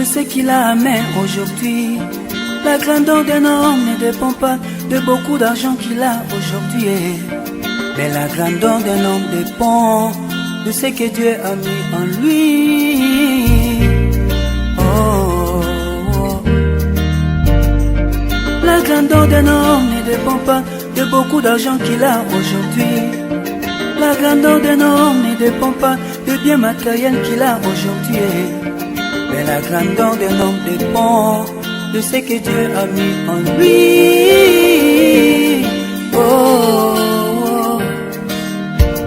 ce qu'il a à main aujourd'hui. La grandeur d'un homme ne dépend pas de beaucoup d'argent qu'il a aujourd'hui. Mais la grandeur d'un homme dépend de ce que Dieu a mis en lui. Oh, oh. La grandeur d'un homme ne dépend pas de beaucoup d'argent qu'il a aujourd'hui. La grandeur d'un homme ne dépend pas de biens matériels qu'il a aujourd'hui. Mais la grandeur d'un homme dépend de ce que Dieu a mis en lui. Oh, oh.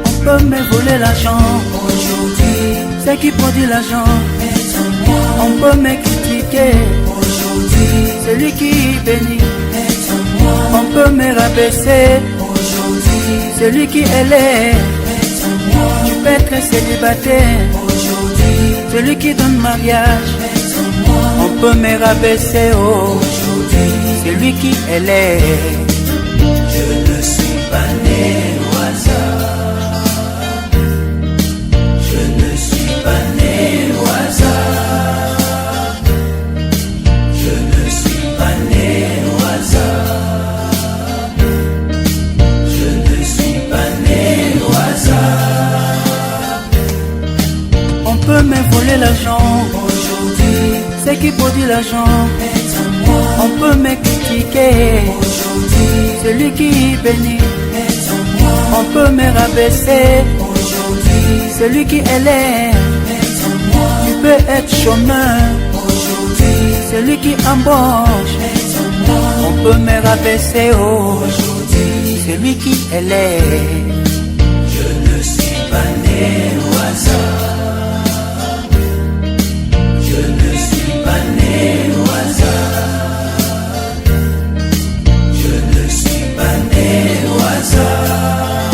On peut me voler l'argent aujourd'hui. Ce qui produit l'argent est en moi. On peut me critiquer aujourd'hui. Celui qui bénit est en moi. On peut me rabaisser aujourd'hui. Celui qui élève est en moi. Tu peux être célibataire aujourd'hui. Celui qui donne mariage est en moi. On peut me rabaisser aujourd'hui. Celui qui élève. Je ne suis pas né au hasard. Je ne suis pas né au hasard. Je ne suis pas né au hasard. Je ne suis pas né au hasard. On peut me voler l'argent aujourd'hui. Ce qui produit l'argent est en moi. On peut me critiquer aujourd'hui. Celui qui bénit est en moi. On peut me rabaisser aujourd'hui. Celui qui élève est en moi. Tu peux être chômeur aujourd'hui. Celui qui embauche est en moi. On peut me rabaisser aujourd'hui. Celui qui élève. Je ne suis pas né au hasard. Je ne suis pas né au hasard. Je ne suis pas né au hasard.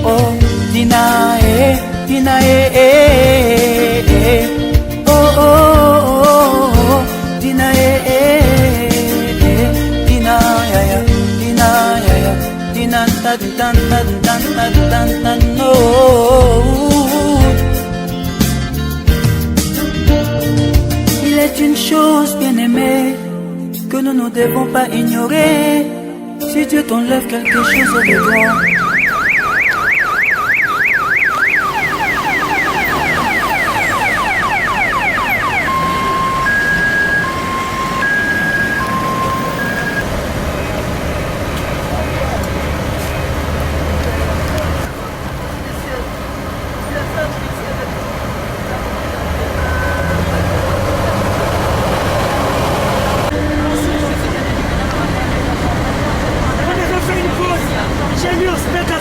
Oh, Dina, Dina, oh, oh, oh, oh, Dina, Dina, ya, ya, Dina, ya, ya, Dina, tan, tan, tan, tan, tan, tan, tan, no. Il est une chose bien aimée que nous ne devons pas ignorer. Si Dieu t'enlève quelque chose de toi, J'ai mis au spectacle.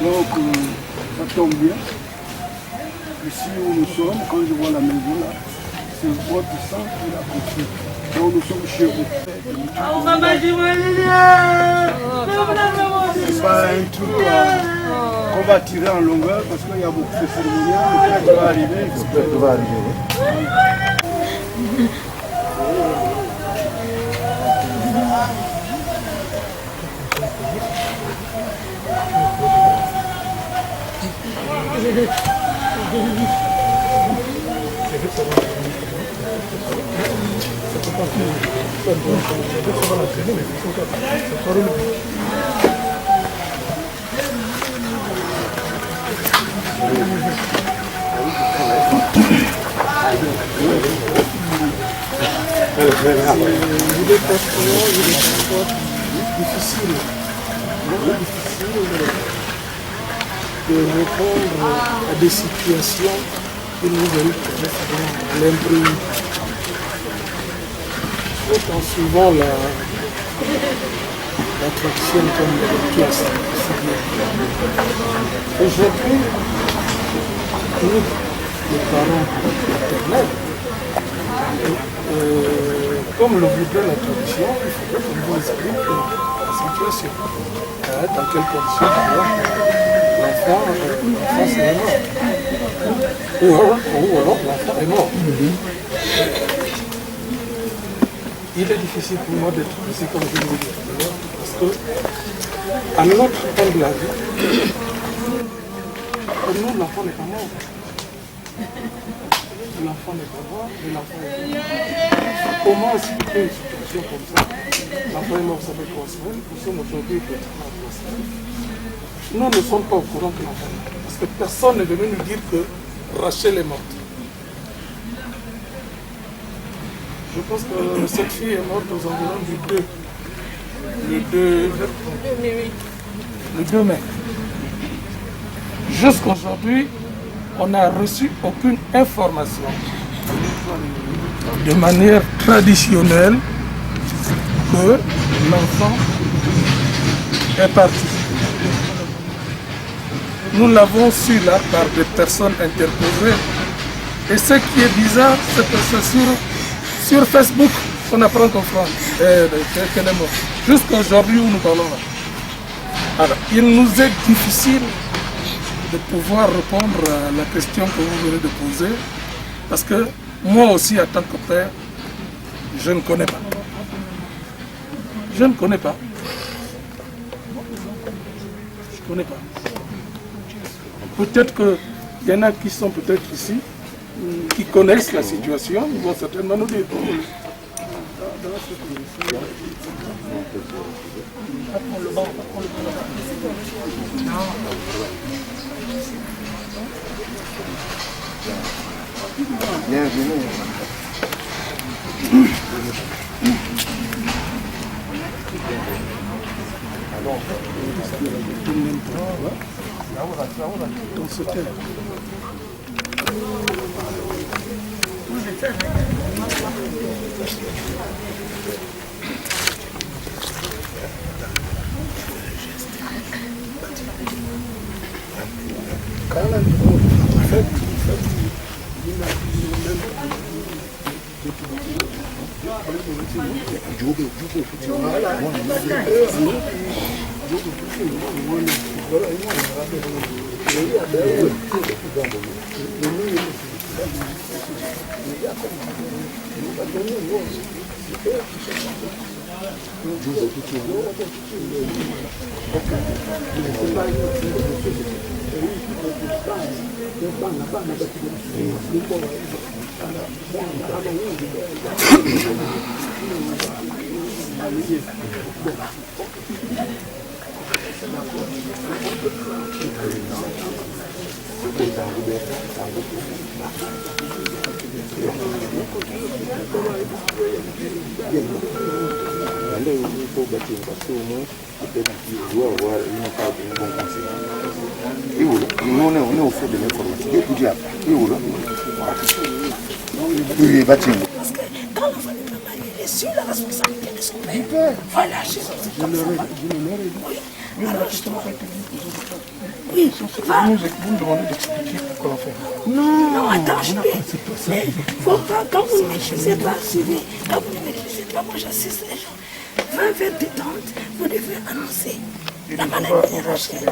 Donc, ça tombe bien. Ici où nous sommes, quand je vois la maison là, c'est votre sang qui l'a construit. Donc nous sommes chez vous. C'est pas un truc qu'on va tirer en longueur parce qu'il y a beaucoup de cérémonies. Le va arriver. Tout va arriver. difficile de répondre à des situations que nous allons connaître dans l'imprévu. Tout en suivant l'attraction comme le pièce. Aujourd'hui, nous, les parents maternels, comme le voudrait la tradition, il faudrait qu'on vous explique la situation. Dans quelles conditions l'enfant est mort. Ou alors l'enfant est mort. Il est difficile pour moi d'être ici comme je vous l'ai dit tout à l'heure, parce que à notre temps de la vie, pour nous l'enfant n'est pas mort. L'enfant n'est pas mort, mais l'enfant est mort. Comment expliquer une situation comme ça? L'enfant est mort, ça fait 3 semaines, nous sommes aujourd'hui pratiquement à 3 semaines. Nous ne sommes pas au courant que l'enfant est mort, parce que personne n'est venu nous dire que Rachel est morte. Je pense que cette fille est morte aux environs du 2 mai. Jusqu'aujourd'hui, on n'a reçu aucune information de manière traditionnelle que l'enfant est parti. Nous l'avons su là par des personnes interposées. Et ce qui est bizarre, c'est que c'est sur Facebook qu'on apprend qu'elle est morte. Jusqu'aujourd'hui où nous parlons là. Alors, il nous est difficile de pouvoir répondre à la question que vous venez de poser, parce que moi aussi, en tant que père, je ne connais pas. Je ne connais pas. Je ne connais pas. Peut-être qu'il y en a qui sont peut-être ici, qui connaissent la situation, ils vont certainement nous dire. Bienvenue. Dans ce thème. Allez, il faut bâtir parce qu'au moins, peut-être qu'il doit avoir une part de bon conseil. Et voilà, nous on est au fond de l'information. Et puis et voilà. Oui, bâtir. Parce que quand l'enfant n'est pas marié, il est sur la responsabilité de son père. Voilà, c'est comme ça. Oui, alors je te oui, Vous nous demandez d'expliquer pourquoi on fait. non, attends, je vais. Mais faut pas, quand vous ne maîtrisez pas, suivez. Quand vous ne maîtrisez pas, moi j'assiste les gens. 20 détente, vous devez annoncer la maladie de Rachel.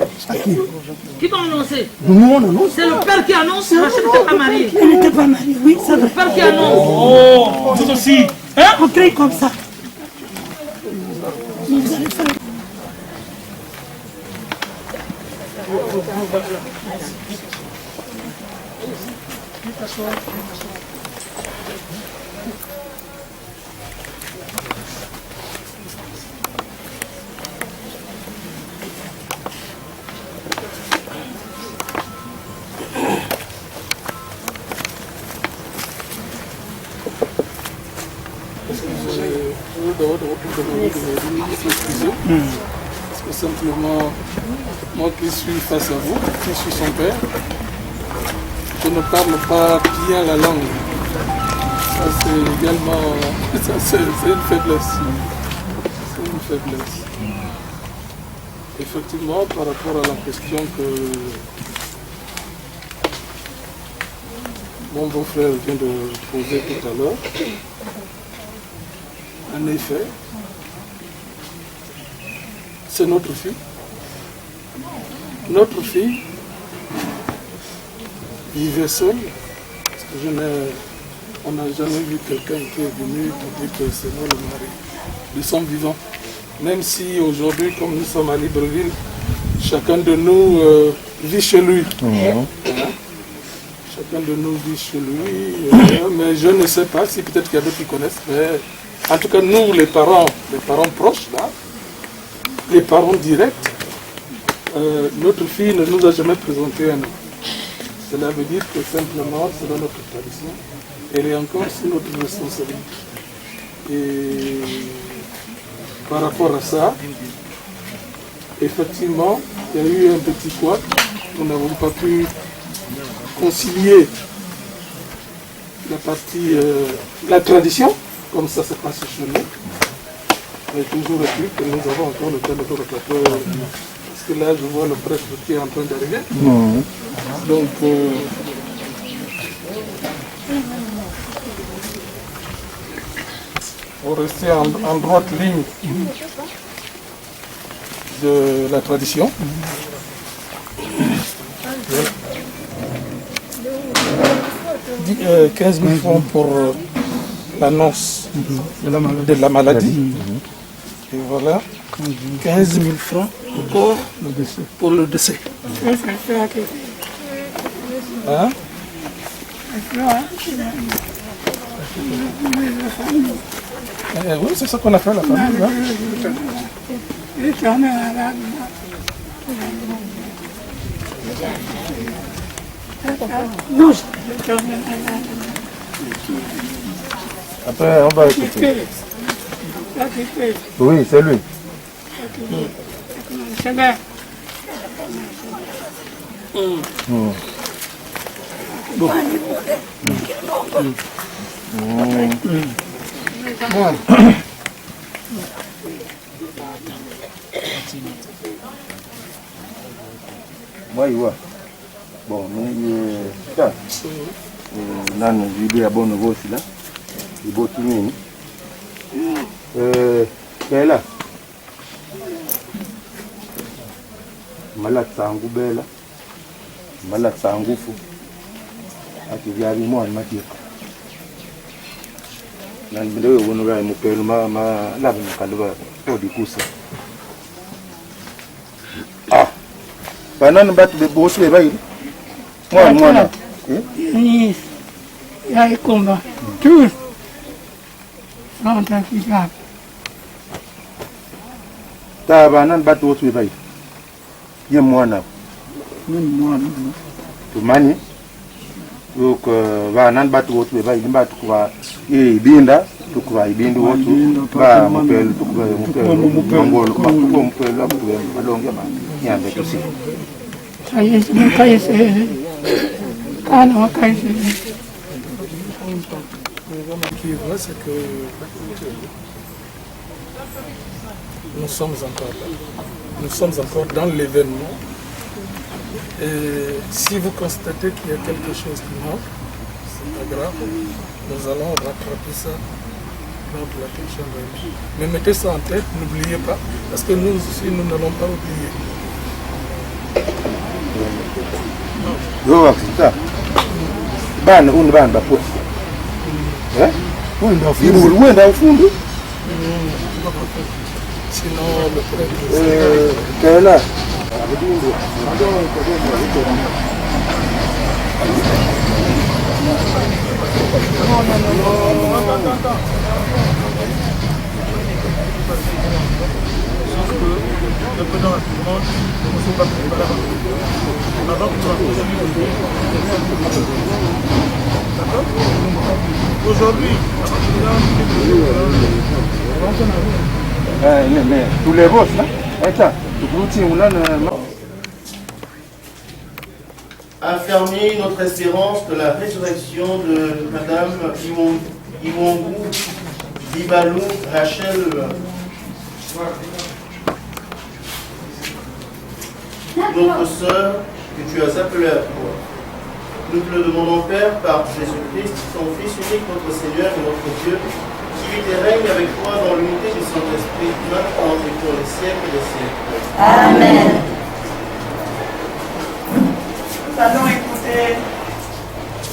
Qui va annoncer? Nous on annonce. C'est le père qui annonce, Rachel n'était pas mariée. Elle n'était pas mariée, oui, c'est vrai. Le père qui annonce. Oh, vous aussi. Hein? On crée comme ça. Vous allez faire. Parce que simplement, moi qui suis face à vous, qui suis son père, je ne parle pas bien la langue. Ça c'est également, c'est une faiblesse. C'est une faiblesse. Effectivement, par rapport à la question que mon beau-frère vient de poser tout à l'heure, en effet, c'est notre fille. Notre fille vivait seule, parce que on n'a jamais vu quelqu'un qui est venu pour dire que c'est moi le mari. Nous sommes vivants. Même si aujourd'hui, comme nous sommes à Libreville, chacun de nous vit chez lui. Chacun de nous vit chez lui, mais je ne sais pas si peut-être qu'il y a d'autres qui connaissent. Mais en tout cas, nous, les parents proches, là, les parents directs, notre fille ne nous a jamais présenté un homme. Cela veut dire que simplement, selon notre tradition, elle est encore sous notre responsabilité. Et par rapport à ça, effectivement, il y a eu un petit couac. Nous n'avons pas pu concilier la partie, la tradition, comme ça se passe chez nous. Mais toujours est-il que nous avons encore le temps de faire le plateau. Parce que là, je vois le prêtre qui est en train d'arriver. Donc, on rester en droite ligne de la tradition. 15 000 francs pour l'annonce de la maladie. Et voilà, 15 000 francs pour le décès. Hein? Oui, c'est ça qu'on a fait à la famille. Hein? Après, on va écouter. Oui, c'est lui. Bon. Moi, il voit. Bon, mais ça. Nan, je à bon niveau aussi là. Il faut tout le Bella. Malade sangu Bella. Malade sangu fou. Ati viavi moi en matière. Nan bideo wonoga mupelu ma labu kalwa odi kusa. Ah. Banana batu be bosi be bayi. Moi. Yes. Ya ikomba. Tous. Santa Fika. Ta banana batu bosi be bayi. Ye mwana. Tumani. Donc banana batu bosi be bayi mbatu kwa ibinda tukwa ibindu wotu ba mupelu tukwa mupelu ngolo tukwa mupelu abukwe malonge ma nyambe tusi. Sayes mukayese. Kana wakayese. Ce qui est vrai, c'est que nous sommes encore là. Nous sommes encore dans l'événement. Et si vous constatez qu'il y a quelque chose qui manque, c'est pas grave. Nous allons rattraper ça lors de la prochaine réunion. Mais mettez ça en tête, n'oubliez pas, parce que nous aussi, nous n'allons pas oublier. Yo akita. Bana unibana bapo. Wenda ufundu. Sinon, le prêtre... Kela. aujourd'hui. Mais tous les boss, là, affermir notre espérance de la résurrection de Madame Iwongu Dibalou Rachel. Notre sœur que tu as appelée à toi. Nous te le demandons, Père, par Jésus-Christ, ton Fils unique, notre Seigneur et notre Dieu, qui vit et règne avec toi dans l'unité du Saint-Esprit, maintenant et pour les siècles des siècles. Amen. Nous allons écouter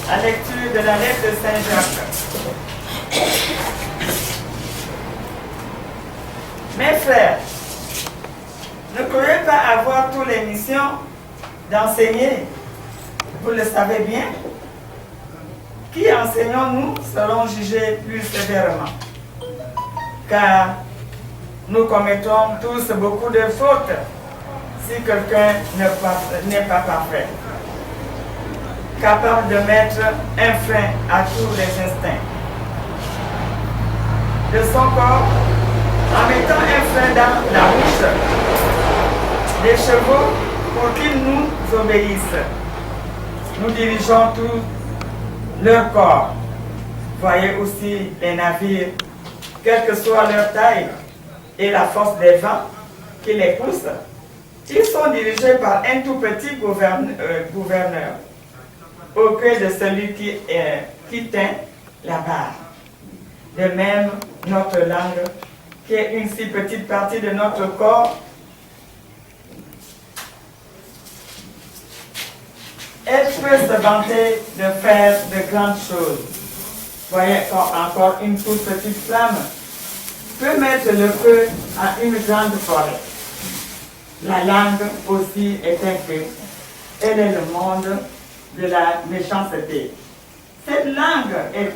la lecture de la lettre de Saint Jacques. Mes frères, ne croyez pas avoir toutes les missions d'enseigner. Vous le savez bien. Qui enseignons-nous seront jugés plus sévèrement. Car nous commettons tous beaucoup de fautes si quelqu'un n'est pas parfait, capable de mettre un frein à tous les instincts de son corps en mettant un frein dans la bouche des chevaux pour qu'ils nous obéissent. Nous dirigeons tout leur corps. Voyez aussi les navires, quelle que soit leur taille et la force des vents qui les poussent. Ils sont dirigés par un tout petit gouverneur, au cœur de celui qui tient la barre. De même, notre langue, qui est une si petite partie de notre corps, elle peut se vanter de faire de grandes choses. Voyez encore une toute petite flamme peut mettre le feu à une grande forêt. La langue aussi est un feu. Elle est le monde de la méchanceté. Cette langue est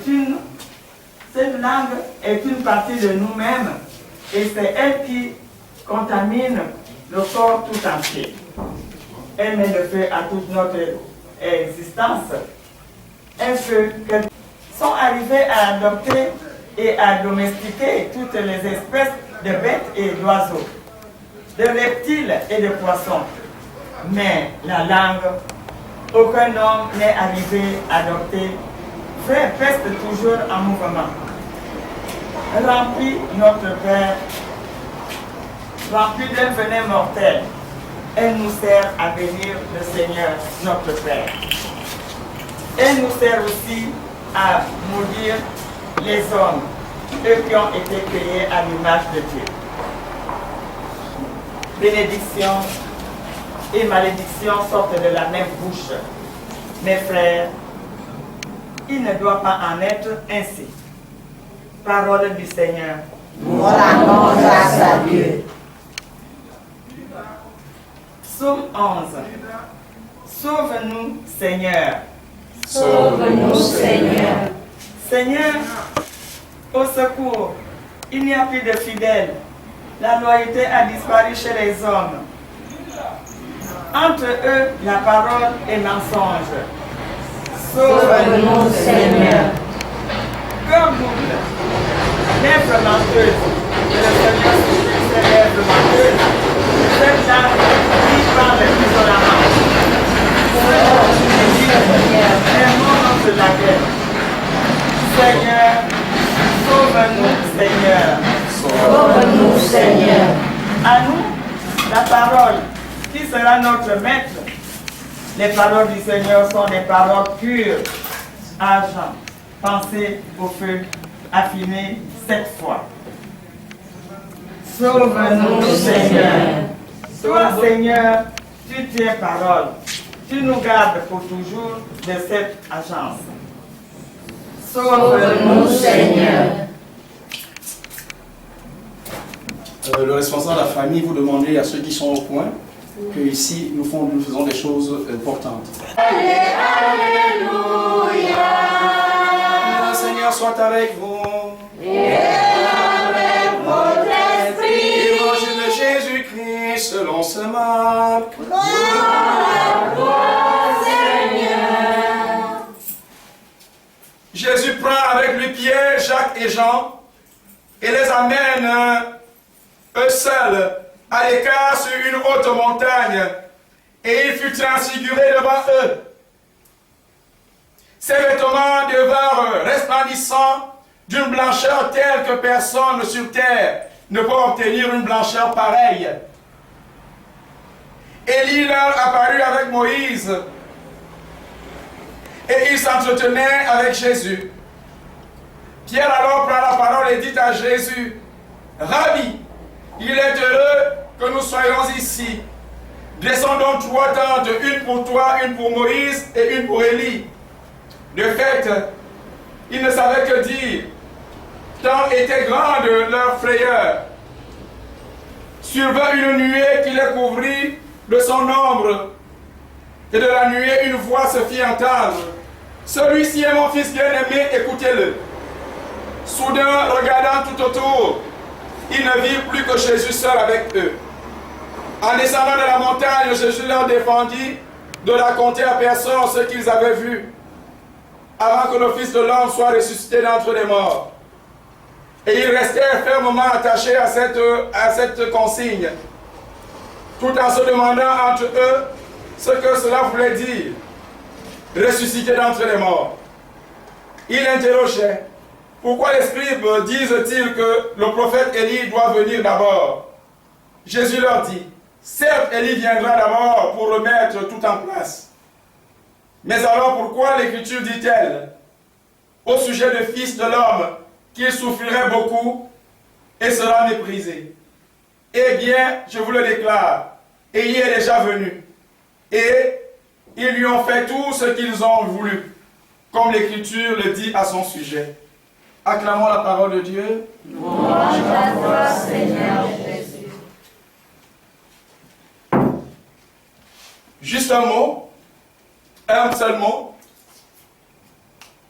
une partie de nous-mêmes et c'est elle qui contamine le corps tout entier. Elle met le feu à toute notre existence. Un feu qu'elles sont arrivées à adopter et à domestiquer toutes les espèces de bêtes et d'oiseaux, de reptiles et de poissons. Mais la langue, aucun homme n'est arrivé à adopter, reste toujours en mouvement. Remplie notre Père, remplie d'un venin mortel, elle nous sert à bénir le Seigneur, notre Père. Elle nous sert aussi à maudire les hommes, eux qui ont été créés à l'image de Dieu. Bénédiction et malédiction sortent de la même bouche. Mes frères, il ne doit pas en être ainsi. Parole du Seigneur. Nous rendons grâce à Dieu. Psaume 11. Sauve-nous, Seigneur. Sauve-nous, Seigneur. Seigneur, au secours, il n'y a plus de fidèles. La loyauté a disparu chez les hommes. Entre eux, la parole est mensonge. Sauve-nous, Seigneur. Cœur double, lèvres menteuses, que le Seigneur souffle ses lèvres menteuses, cette langue qui parle violemment. Un moment de la guerre. Seigneur, sauve-nous, Seigneur. Sauve-nous, Seigneur. À nous, la parole, qui sera notre maître. Les paroles du Seigneur sont des paroles pures, argent, pensées au feu, affinées 7 fois. Sauve-nous, Seigneur. Toi, Seigneur, tu tiens parole. Tu nous gardes pour toujours de cette agence. Sauve-nous, Seigneur. Le responsable de la famille, vous demandez à ceux qui sont au coin que ici nous faisons des choses importantes. Alléluia. Le Seigneur soit avec vous. Et avec votre esprit. Évangile de Jésus-Christ selon saint Marc. Gloire à toi, Seigneur. Jésus Jésus prend avec lui Pierre, Jacques et Jean et les amène eux seuls à l'écart sur une haute montagne, et il fut transfiguré devant eux. Ses vêtements devinrent resplendissants d'une blancheur telle que personne sur terre ne peut obtenir une blancheur pareille. Élie leur apparut avec Moïse, et il s'entretenait avec Jésus. Pierre alors prend la parole et dit à Jésus, « Rabbi, il est heureux que nous soyons ici. Descendons 3 tentes, une pour toi, une pour Moïse et une pour Élie. » De fait, ils ne savaient que dire, tant était grande leur frayeur. Survint une nuée qui les couvrit de son ombre, et de la nuée une voix se fit entendre. « Celui-ci est mon fils bien-aimé, écoutez-le. » Soudain, regardant tout autour, ils ne virent plus que Jésus seul avec eux. En descendant de la montagne, Jésus leur défendit de raconter à personne ce qu'ils avaient vu, avant que le Fils de l'homme soit ressuscité d'entre les morts. Et ils restèrent fermement attachés à cette consigne, tout en se demandant entre eux ce que cela voulait dire, ressuscité d'entre les morts. Ils interrogeaient, pourquoi les scribes disent-ils que le prophète Élie doit venir d'abord? Jésus leur dit, certes, Élie viendra d'abord pour remettre tout en place. Mais alors pourquoi l'Écriture dit-elle au sujet du Fils de l'homme qu'il souffrirait beaucoup et sera méprisé? Eh bien, je vous le déclare, Élie est déjà venu, et ils lui ont fait tout ce qu'ils ont voulu, comme l'Écriture le dit à son sujet. Acclamons la parole de Dieu. Louange à toi, Seigneur Jésus. Juste un mot, un seul mot.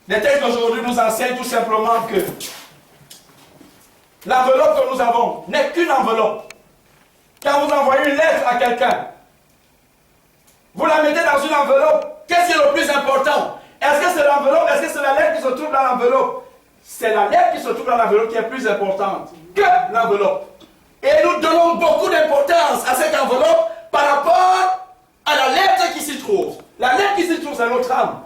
Les textes d'aujourd'hui nous enseignent tout simplement que l'enveloppe que nous avons n'est qu'une enveloppe. Quand vous envoyez une lettre à quelqu'un, vous la mettez dans une enveloppe. Qu'est-ce qui est le plus important? Est-ce que c'est l'enveloppe? Est-ce que c'est la lettre qui se trouve dans l'enveloppe? C'est la lettre qui se trouve dans l'enveloppe qui est plus importante que l'enveloppe. Et nous donnons beaucoup d'importance à cette enveloppe par rapport à la lettre qui s'y trouve. La lettre qui s'y trouve, c'est notre âme.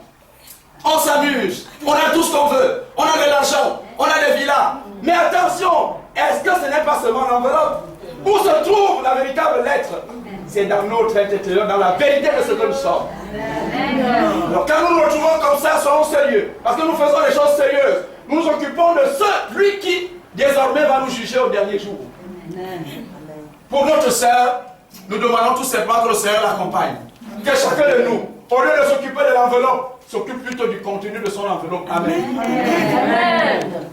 On s'amuse, on a tout ce qu'on veut, on a de l'argent, on a des villas. Mais attention, est-ce que ce n'est pas seulement l'enveloppe? Où se trouve la véritable lettre? C'est dans notre être intérieur, dans la vérité de ce que nous sommes. Alors quand nous nous retrouvons comme ça, soyons sérieux, parce que nous faisons des choses sérieuses. Nous nous occupons de celui qui désormais va nous juger au dernier jour. Pour notre sœur, nous demandons tout simplement que le Seigneur l'accompagne. Que chacun de nous, au lieu de s'occuper de l'enveloppe, s'occupe plutôt du contenu de son enveloppe. Amen. Amen.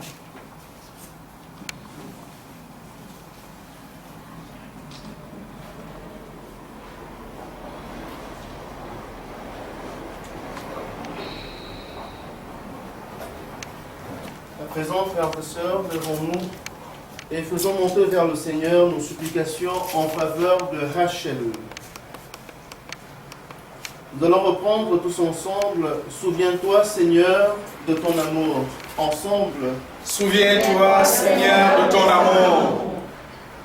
À présent, frères et sœurs, levons-nous et faisons monter vers le Seigneur nos supplications en faveur de Rachel. Nous allons reprendre tous ensemble. Souviens-toi, Seigneur, de ton amour. Ensemble. Souviens-toi, Seigneur, de ton amour.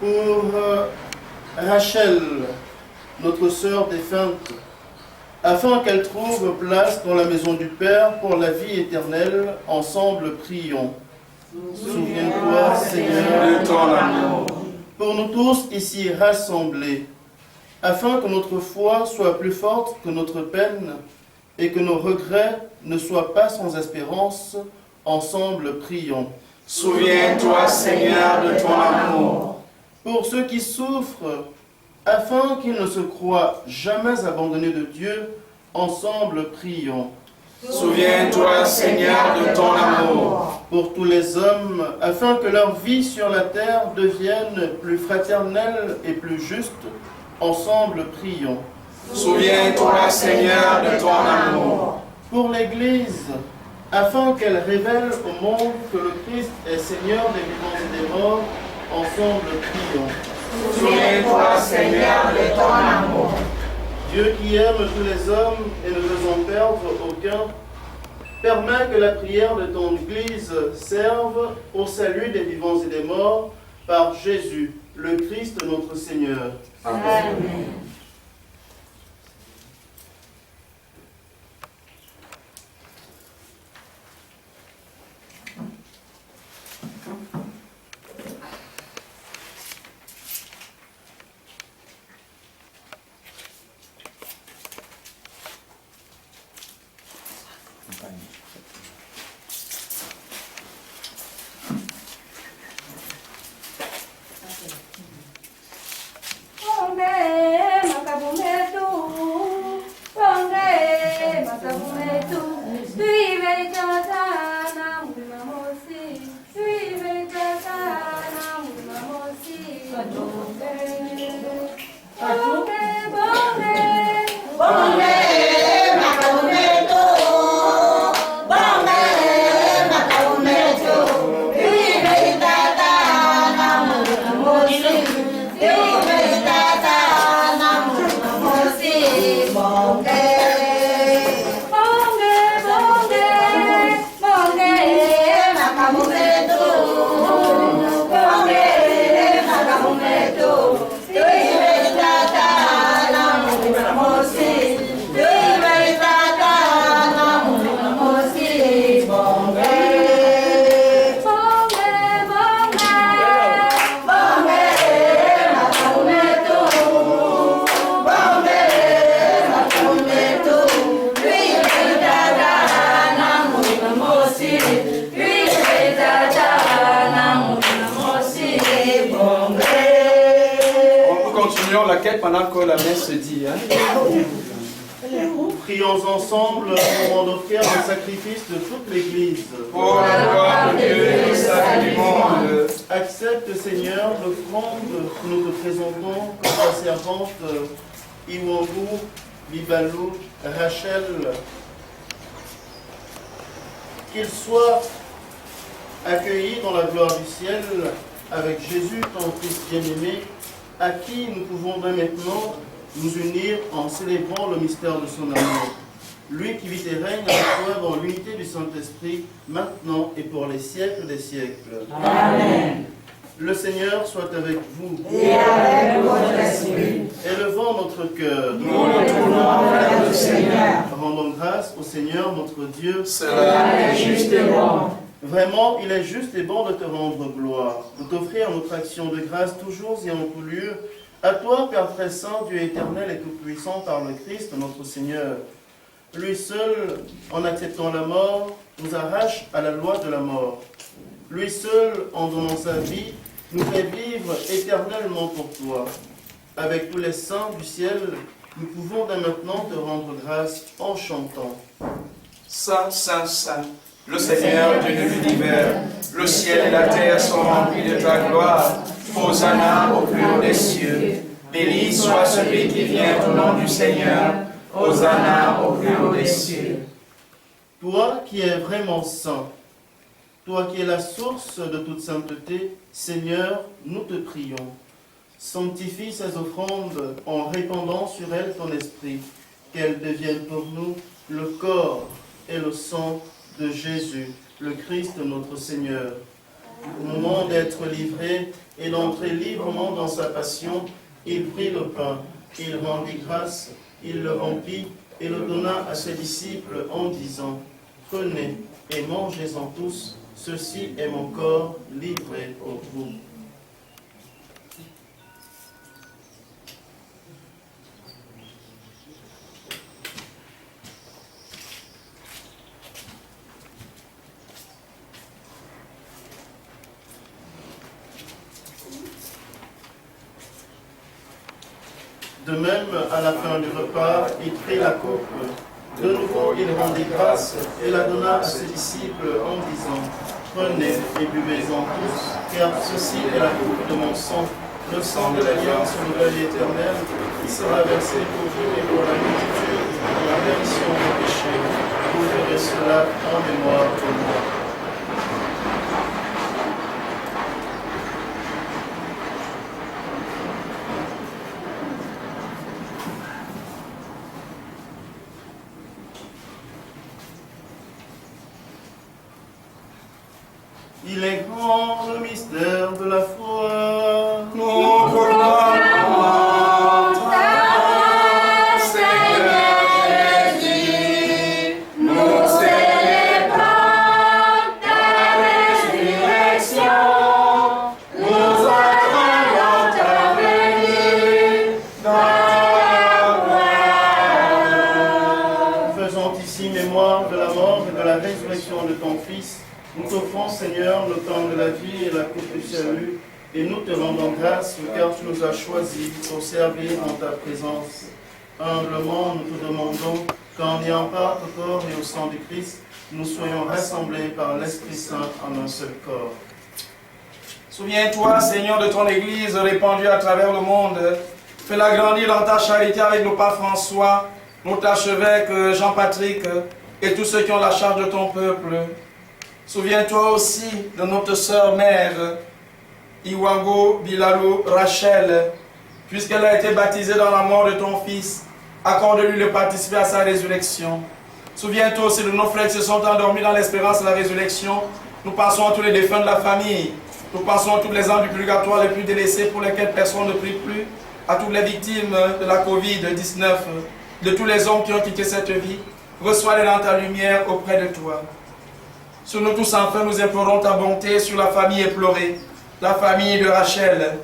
Pour Rachel, notre sœur défunte, afin qu'elle trouve place dans la maison du Père pour la vie éternelle, ensemble prions. Souviens-toi, Seigneur, de ton amour. Pour nous tous ici rassemblés, afin que notre foi soit plus forte que notre peine et que nos regrets ne soient pas sans espérance, ensemble prions. Souviens-toi, Seigneur, de ton amour. Pour ceux qui souffrent, afin qu'ils ne se croient jamais abandonnés de Dieu, ensemble prions. Souviens-toi, Seigneur, de ton amour. Pour tous les hommes, afin que leur vie sur la terre devienne plus fraternelle et plus juste, ensemble prions. Souviens-toi, Seigneur, de ton amour. Pour l'Église, afin qu'elle révèle au monde que le Christ est Seigneur des vivants et des morts, ensemble prions. Souviens-toi, Seigneur, de ton amour. Dieu qui aime tous les hommes et ne veut en perdre aucun, Permets que la prière de ton Église serve au salut des vivants et des morts par Jésus, le Christ notre Seigneur. Amen. La quête pendant que la messe se dit. Prions ensemble au moment d'offrir le sacrifice de toute l'Église. Pour la gloire de Dieu et le salut du monde. Accepte, Seigneur, l'offrande que nous te présentons comme ta servante Iwangu, Bibalou, Rachel. Qu'il soit accueilli dans la gloire du ciel avec Jésus, ton Fils bien-aimé, à qui nous pouvons dès maintenant nous unir en célébrant le mystère de son amour. Lui qui vit et règne avec toi dans l'unité du Saint-Esprit, maintenant et pour les siècles des siècles. Amen. Le Seigneur soit avec vous. Et avec votre esprit. Élevons notre cœur. Nous nous tournons vers le Seigneur. Rendons grâce au Seigneur notre Dieu. Cela est juste et bon. Vraiment, il est juste et bon de te rendre gloire, de t'offrir notre action de grâce toujours et en tout lieu. À toi, Père très saint, Dieu éternel et tout-puissant par le Christ, notre Seigneur. Lui seul, en acceptant la mort, nous arrache à la loi de la mort. Lui seul, en donnant sa vie, nous fait vivre éternellement pour toi. Avec tous les saints du ciel, nous pouvons dès maintenant te rendre grâce en chantant. Saint, Saint, Saint, le Seigneur Dieu de l'univers, le ciel et la terre sont remplis de ta gloire. Hosanna au plus haut des cieux. Béni soit celui qui vient au nom du Seigneur. Hosanna au plus haut des cieux. Toi qui es vraiment saint, toi qui es la source de toute sainteté, Seigneur, nous te prions. Sanctifie ces offrandes en répandant sur elles ton esprit, qu'elles deviennent pour nous le corps et le sang de Jésus, le Christ notre Seigneur. Au moment d'être livré et d'entrer librement dans sa passion, il prit le pain, il rendit grâce, il le remplit et le donna à ses disciples en disant : Prenez et mangez-en tous, ceci est mon corps livré pour vous. De même, à la fin du repas, il prit la coupe. De nouveau, il rendit grâce et la donna à ses disciples en disant : Prenez et buvez-en tous, car ceci est la coupe de mon sang, le sang de l'alliance nouvelle et éternelle, qui sera versé pour vous et pour la multitude pour la rémission des péchés. Vous ferez cela en mémoire de moi. Il est grand le mystère de la foi. Nous proclamons ta Seigneur Jésus, nous célébrons ta résurrection, nous attendons ta venue dans la gloire. Faisons ici mémoire de la mort et de la résurrection de ton Fils. Nous t'offrons, Seigneur, le temps de la vie et la coupe du salut, et nous te rendons grâce, car tu nous as choisis pour servir en ta présence. Humblement, nous te demandons qu'en ayant part au corps et au sang du Christ, nous soyons rassemblés par l'Esprit Saint en un seul corps. Souviens-toi, Seigneur, de ton Église répandue à travers le monde. Fais-la grandir dans ta charité avec nos pères François, notre archevêque Jean-Patrick et tous ceux qui ont la charge de ton peuple. Souviens-toi aussi de notre sœur mère, Iwango Bilalo Rachel, puisqu'elle a été baptisée dans la mort de ton Fils. Accorde-lui de participer à sa résurrection. Souviens-toi aussi de nos frères qui se sont endormis dans l'espérance de la résurrection. Nous pensons à tous les défunts de la famille. Nous pensons à tous les âmes du purgatoire les plus délaissés pour lesquels personne ne prie plus. À toutes les victimes de la Covid-19, de tous les hommes qui ont quitté cette vie. Reçois-les dans ta lumière auprès de toi. Sur nous tous enfin, nous implorons ta bonté sur la famille éplorée, la famille de Rachel.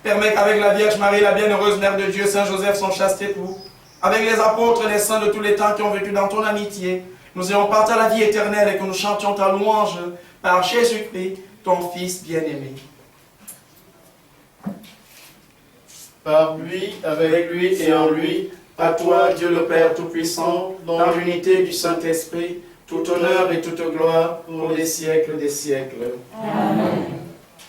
Permets qu'avec la Vierge Marie, la bienheureuse Mère de Dieu, Saint Joseph, son chaste époux, avec les apôtres et les saints de tous les temps qui ont vécu dans ton amitié, nous ayons partage à la vie éternelle et que nous chantions ta louange par Jésus-Christ, ton Fils bien-aimé. Par lui, avec lui et en lui, à toi, Dieu le Père Tout-Puissant, dans l'unité du Saint-Esprit, tout honneur et toute gloire pour les siècles des siècles. Amen.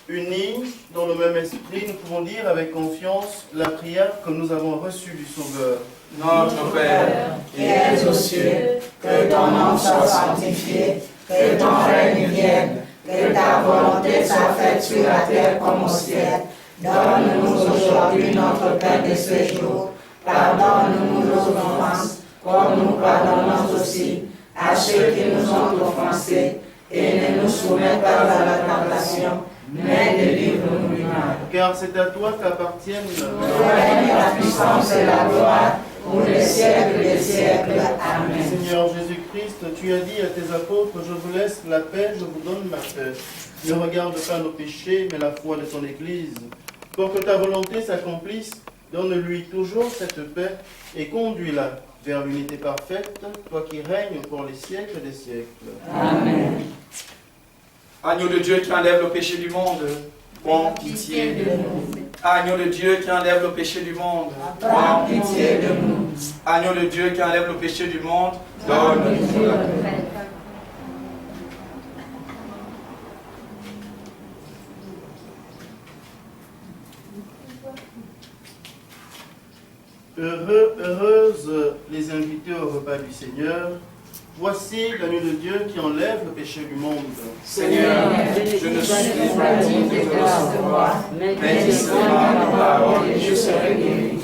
Unis dans le même esprit, nous pouvons dire avec confiance la prière que nous avons reçue du Sauveur. Notre Père, qui es aux cieux, que ton nom soit sanctifié, que ton règne vienne, que ta volonté soit faite sur la terre comme au ciel. Donne-nous aujourd'hui notre pain de ce jour. Pardonne-nous nos offenses, comme nous pardonnons aussi à ceux qui nous ont offensés, et ne nous soumets pas à la tentation, mais délivre-nous du mal. Car c'est à toi qu'appartiennent le règne, la puissance et la gloire, pour les siècles des siècles. Amen. Seigneur Jésus-Christ, tu as dit à tes apôtres, je vous laisse la paix, je vous donne ma paix. Ne regarde pas nos péchés, mais la foi de ton Église. Pour que ta volonté s'accomplisse, donne-lui toujours cette paix et conduis-la vers l'unité parfaite, toi qui règnes pour les siècles des siècles. Amen. Agneau de Dieu qui enlève le péché du monde, prends pitié de nous. Agneau de Dieu qui enlève le péché du monde, prends pitié de nous. Agneau de Dieu qui enlève le péché du monde, donne-nous la paix. Heureuses les invités au repas du Seigneur. Voici l'agneau de Dieu qui enlève le péché du monde. Seigneur, je ne suis pas digne de te recevoir, mais dis seulement la parole et je serai guéri.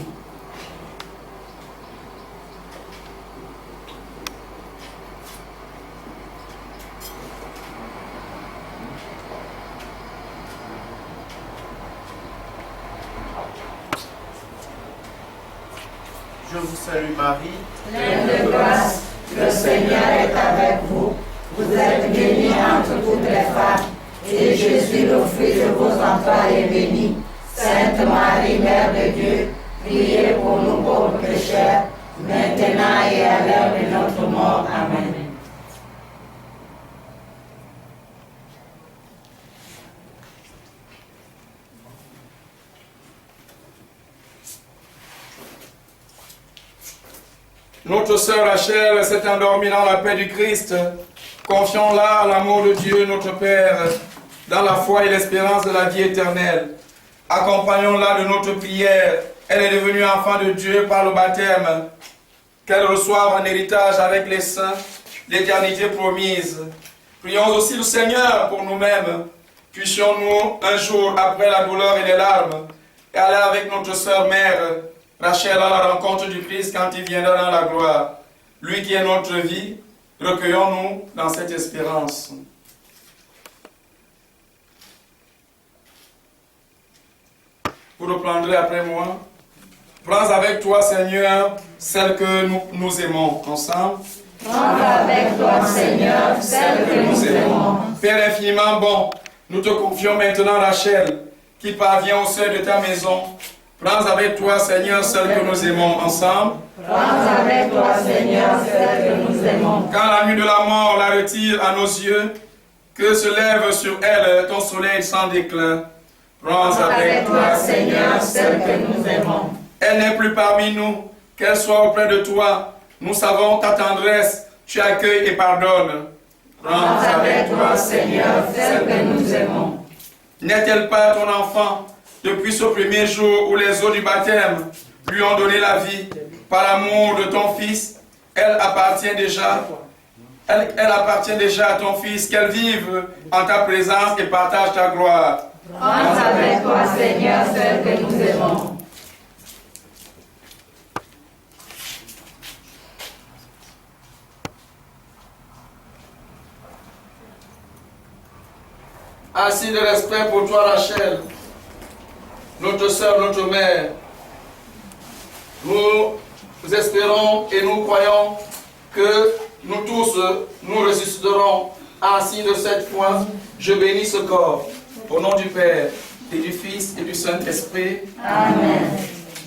Je vous salue Marie, pleine de grâce, le Seigneur est avec vous. Vous êtes bénie entre toutes les femmes, et Jésus, le fruit de vos entrailles, est béni. Sainte Marie, Mère de Dieu, priez pour nous pauvres pécheurs, maintenant et à l'heure de notre mort. Amen. Notre sœur Rachel s'est endormie dans la paix du Christ. Confions-la à l'amour de Dieu, notre Père, dans la foi et l'espérance de la vie éternelle. Accompagnons-la de notre prière. Elle est devenue enfant de Dieu par le baptême. Qu'elle reçoive en héritage avec les saints l'éternité promise. Prions aussi le Seigneur pour nous-mêmes. Puissions-nous un jour, après la douleur et les larmes, aller avec notre sœur mère, Rachel, à la rencontre du Christ quand il viendra dans la gloire. Lui qui est notre vie, recueillons-nous dans cette espérance. Vous reprendrez après moi. Prends avec toi, Seigneur, celle que nous aimons ensemble. Prends avec toi, Seigneur, celle que nous aimons. Père infiniment bon, nous te confions maintenant Rachel, qui parvient au seuil de ta maison. Prends avec toi, Seigneur, celle que nous aimons ensemble. Prends avec toi, Seigneur, celle que nous aimons. Quand la nuit de la mort la retire à nos yeux, que se lève sur elle ton soleil sans déclin. Prends avec toi, Seigneur, celle que nous aimons. Elle n'est plus parmi nous, qu'elle soit auprès de toi. Nous savons ta tendresse, tu accueilles et pardonnes. Prends avec toi, Seigneur, celle que nous aimons. N'est-elle pas ton enfant depuis ce premier jour où les eaux du baptême lui ont donné la vie? Par l'amour de ton Fils, elle appartient déjà à ton Fils, qu'elle vive en ta présence et partage ta gloire. Prends avec toi, Seigneur, celle que nous aimons. Ainsi de respect pour toi, Rachel, notre sœur, notre mère. Nous espérons et nous croyons que nous tous, nous ressusciterons. Ainsi de cette foi, je bénis ce corps. Au nom du Père, et du Fils, et du Saint-Esprit. Amen.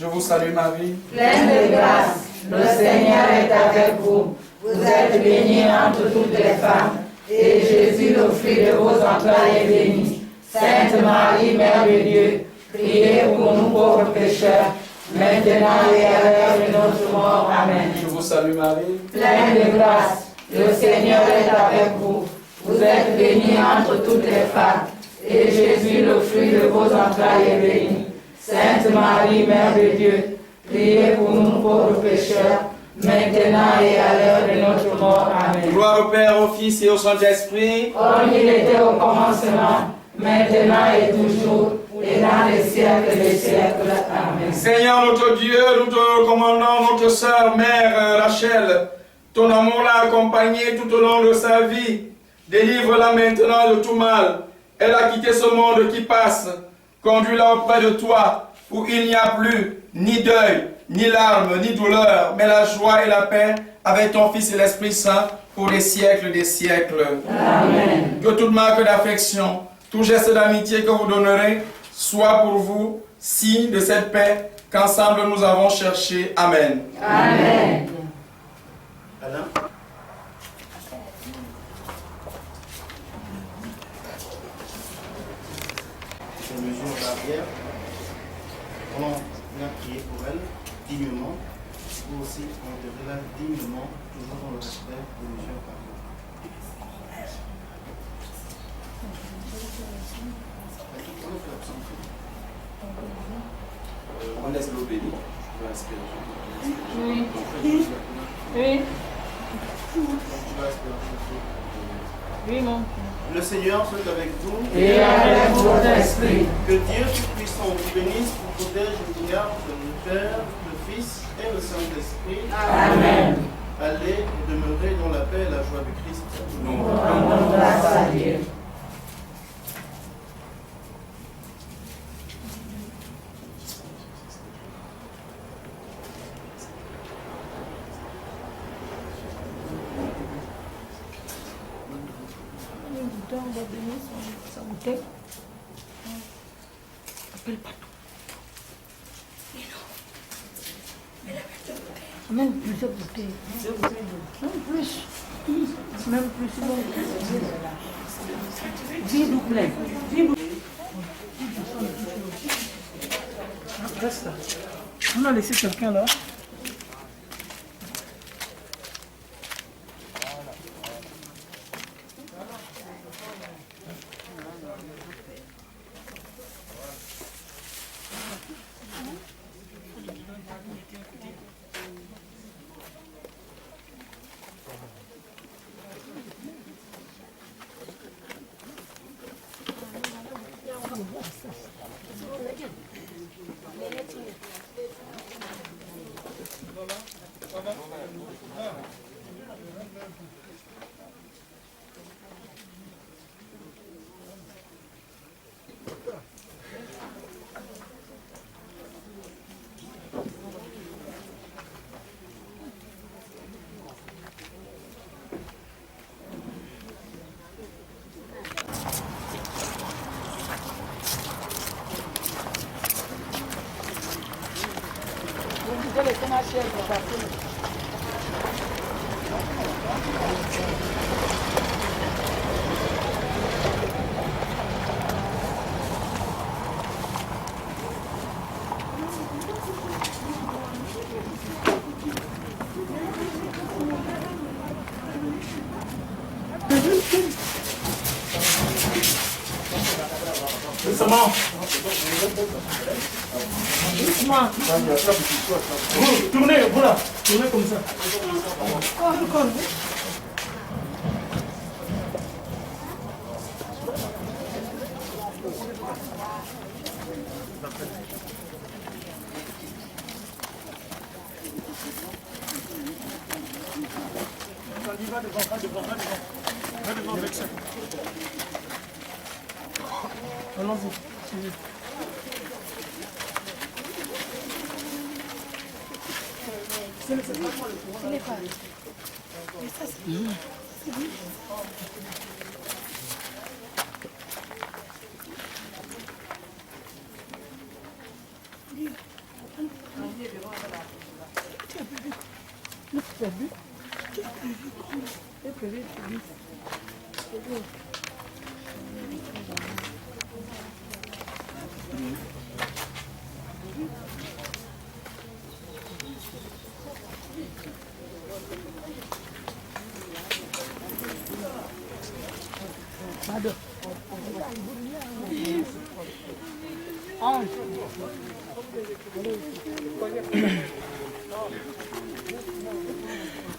Je vous salue, Marie. Pleine de grâce, le Seigneur est avec vous. Vous êtes bénie entre toutes les femmes. Et Jésus, le fruit de vos entrailles, est béni. Sainte Marie, Mère de Dieu, priez pour nous pauvres pécheurs, maintenant et à l'heure de notre mort. Amen. Je vous salue, Marie. Pleine de grâce, le Seigneur est avec vous. Vous êtes bénie entre toutes les femmes. Et Jésus, le fruit de vos entrailles, est béni. Sainte Marie, Mère de Dieu, priez pour nous pauvres pécheurs, maintenant et à l'heure de notre mort. Amen. Gloire au Père, au Fils et au Saint-Esprit. Comme il était au commencement, maintenant et toujours, et dans les siècles des siècles. Amen. Seigneur notre Dieu, nous te recommandons notre sœur, mère Rachel. Ton amour l'a accompagnée tout au long de sa vie. Délivre-la maintenant de tout mal. Elle a quitté ce monde qui passe. Conduis-la auprès de toi, où il n'y a plus ni deuil, ni larmes, ni douleur, mais la joie et la paix avec ton Fils et l'Esprit Saint pour les siècles des siècles. Amen. Que toute marque d'affection, tout geste d'amitié que vous donnerez soit pour vous signe de cette paix qu'ensemble nous avons cherché. Amen. Amen. Alain. Ces mesures barrières, on a prié pour elle dignement, vous aussi enterrez-la dignement, toujours dans le respect des mesures barrières. On laisse l'eau bénie. Oui. Oui. Oui, mon. Le Seigneur soit avec vous Et avec votre esprit. Que Dieu Tout-Puissant vous bénisse, vous protège et vous garde, le Père, le Fils et le Saint-Esprit. Amen. Allez et demeurez dans la paix et la joie du Christ. Nous rendons grâce à Dieu. Appelle pas tout. Même plusieurs bouteilles. Même plus. Même plus. Vide ou plein. Reste là. On a laissé quelqu'un là. Doucement. Doucement. Tournez, voilà. Tournez comme ça. Encore. Va devant avec ça. Allons-y.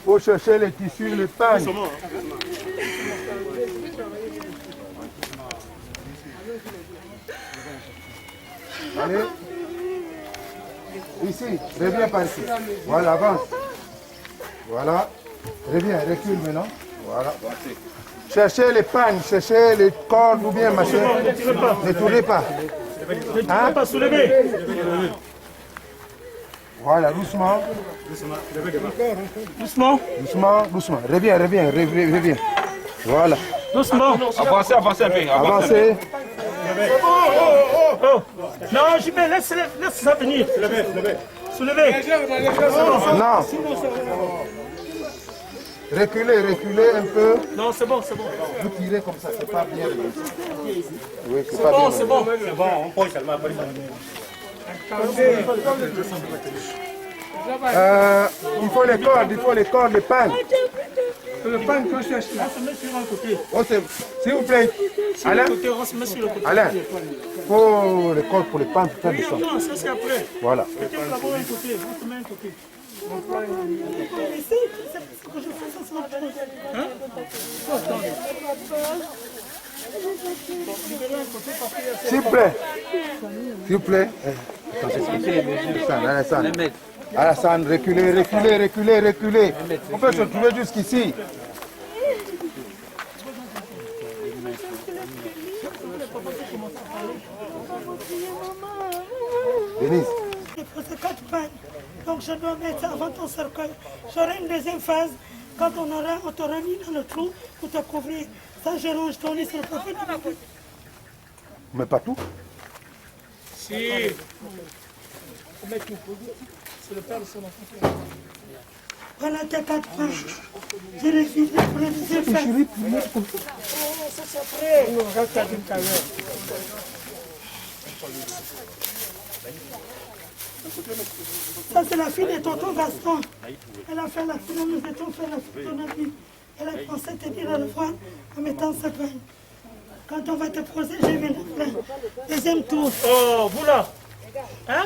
Faut chercher les tissus, les pagnes. Allez. Ici, reviens par ici. Voilà, avance. Voilà. Reviens, recule maintenant. Voilà. Cherchez les pagnes, cherchez les cordes ou bien machin. Ne tournez pas. Ne tournez pas, soulevez. Voilà, doucement. Doucement. Doucement, doucement. Reviens. Voilà. Doucement. Avancez un peu. Avancez. Oh. Non, j'y vais, laisse ça venir. Soulevez. Non. Reculez un peu. Non, c'est bon. Vous tirez comme ça, c'est pas bien. Oui, C'est bon. C'est bon, on peut seulement. Il faut les cordes, les pannes. Le pain qu'on cherche là. On se met sur un côté. Oh, s'il vous plaît. Alain, On se met sur le côté. Alain, il faut les cordes pour les pannes pour faire du son. Non, ça c'est après. Voilà. Mettez d'abord un côté, on se met un côté. S'il vous plaît. Alassane, reculez. On peut se trouver jusqu'ici. Denise. J'ai posé 4 pannes, donc je dois mettre ça avant ton cercueil. J'aurai une deuxième phase, quand on t'aura mis dans le trou pour te couvrir. Ça, je range ton lit sur le papier. Mais pas tout. Si. C'est le père de son enfant. Voilà tes 4 pannes. Je les file pour la deuxième phase. Ça, c'est après. Ça, c'est la fille de tonton Gaston. Elle a fait l'accident, nous étions fait la photographie. Elle a pensé te dire au revoir en mettant sa peine. Quand on va te poser, je vais le faire. Deuxième tour. Oh, vous là. Hein?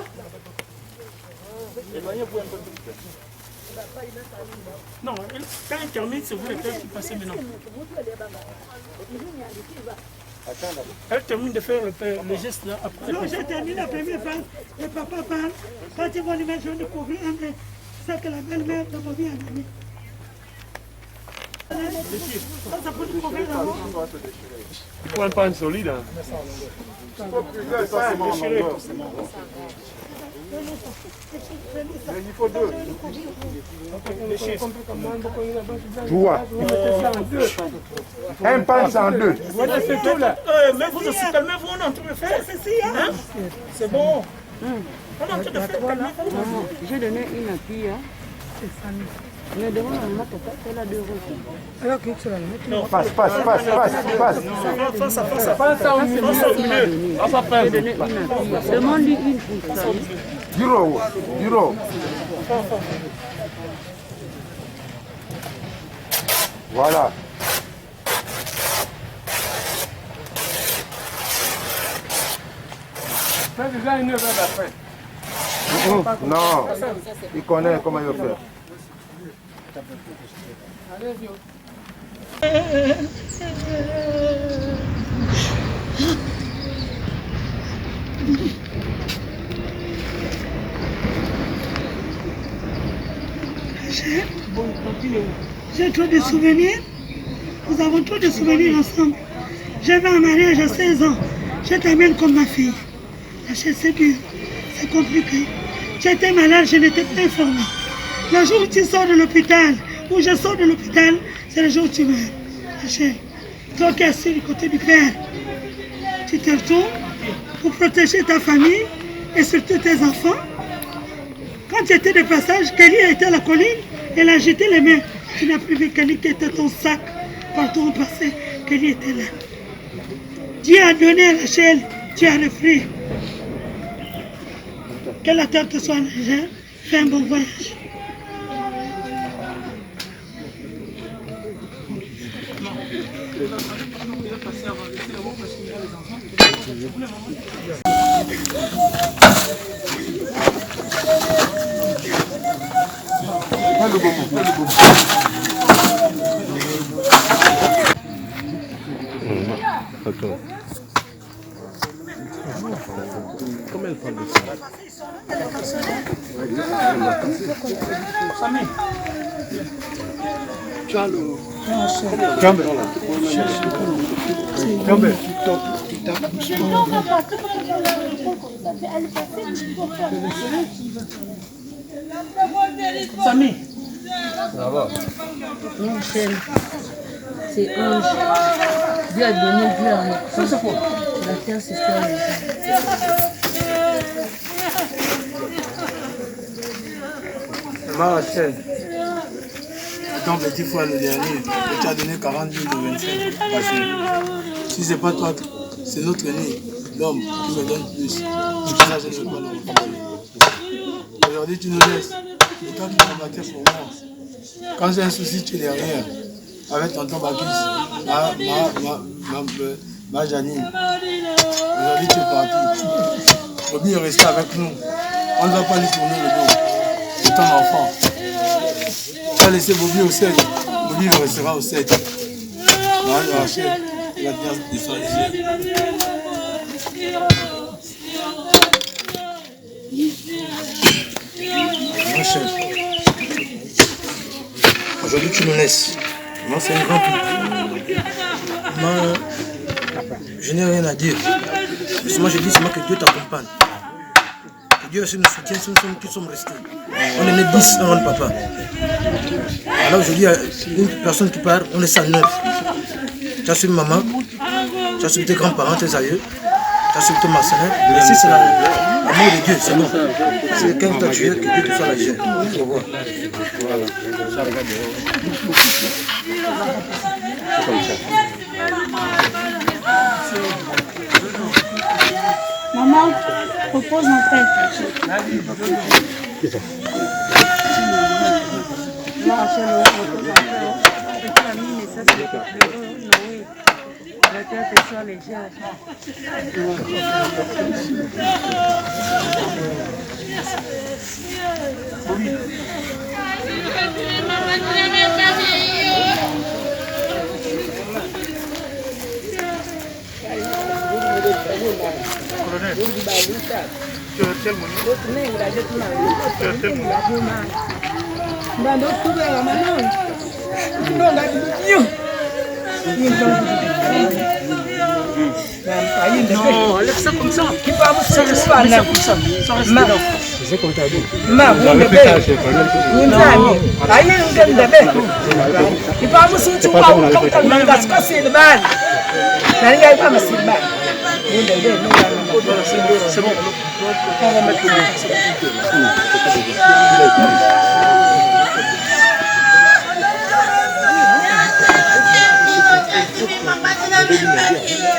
Non, quand elle termine, c'est vous lesquels qui passez maintenant. Elle termine de faire le geste là après. Non, j'ai terminé la première phase. Le papa parle. Quand ils vont lui mettre, je vais lui couvrir un peu. C'est que la belle-mère de ma vie a donné. Ça peut lui couvrir d'abord. Il faut un pan solide. Il faut 2. Trois. Un pan, c'est en 2. Mais vous aussi, calmez-vous, on est en train de faire. C'est bon. J'ai donné une à Pia. Mais devant la maman, elle a 2 euros. Alors que tu vas le mettre. Non, passe. Passe au milieu. J'ai donné une à Pia. Demande-lui une pour ça. Bureau. Voilà. C'est déjà une heure d'après. Non, il connaît comment il veut faire. J'ai trop de souvenirs. Nous avons trop de souvenirs ensemble. J'avais un mariage à 16 ans. J'étais bien comme ma fille. Rachel, c'est dur. C'est compliqué. J'étais malade, je n'étais pas informée. Le jour où tu sors de l'hôpital, où je sors de l'hôpital, c'est le jour où tu meurs. Rachel, toi qui es assis du côté du père, tu te retournes pour protéger ta famille et surtout tes enfants. Quand tu étais de passage, Kelly a été à la colline, elle a jeté les mains. Tu n'as plus vu Kelly qui était ton sac. Partout où on passait, Kelly était là. Dieu a donné à Rachel, tu as repris. Que la terre te soit légère, fais un bon voyage. Comment elle parle de ça? Samy. Ça va. Non, Michel. C'est Ange. Dieu a donné Dieu à moi. Ça, c'est quoi? La terre, c'est ça. Rachel, ton petit frère le dernier, tu as donné 40 000 de 25. Parce que si ce n'est pas toi, c'est notre aîné, l'homme, qui me donne plus. Ça, je ne peux pas le refuser. Aujourd'hui, tu nous laisses. C'est toi qui m'as battu pour moi. Quand j'ai un souci, tu es derrière. Avec tonton Bakis, ma Janine. Aujourd'hui, tu es parti. Bobby est resté avec nous. On ne va pas lui tourner le dos. C'est ton enfant. Tu as laissé Bobby au 7. Bobby restera au 7. Rachel, il va bien descendre les yeux. Rachel, aujourd'hui tu nous laisses. Moi, c'est un grand prix. Moi, je n'ai rien à dire. Moi, je dis seulement que Dieu t'accompagne. Que Dieu aussi nous soutient si nous sommes qui sommes restés. On est né 10 avant le papa. Alors je dis à une personne qui part, on est 109. Tu as suivi maman, tu as suivi tes grands-parents, tes aïeux, tu as suivi ton massin. Mais si c'est l'amour de Dieu, c'est bon. C'est quelqu'un qui t'a tué, que Dieu te soit légère. Au revoir. Voilà. C'est comme ça. Maman, propose l'entrée. La terre te soit légère. Non, laisse ça comme ça. Ça reste comme ça. Ça reste dedans. C'est comme t'as dit. C'est bon. On va mettre le nez.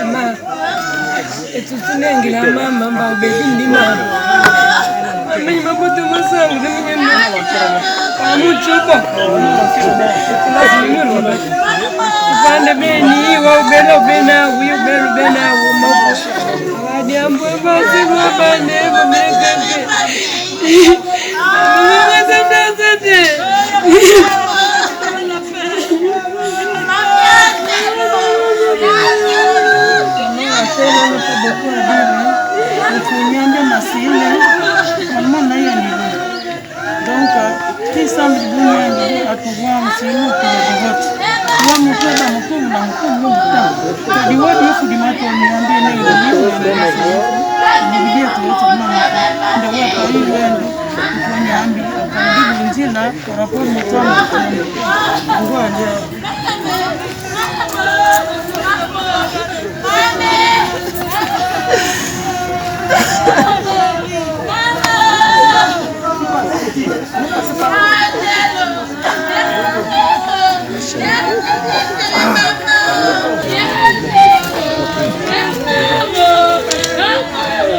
Ma, etutunengila mama mba ubebi ndima. Mimi mabutu masangu ndimwe amuchuko. Kufanda beni wa ubelo bena uyu belo bena umapo. Awadi ambo basi bane bamekante. Mama sasa. Donc, qui semble à pouvoir me suivre pour le vote. Moi, mon père, dans mon tour, dans mon tour, du vote, il faut du matin, on est en bien, il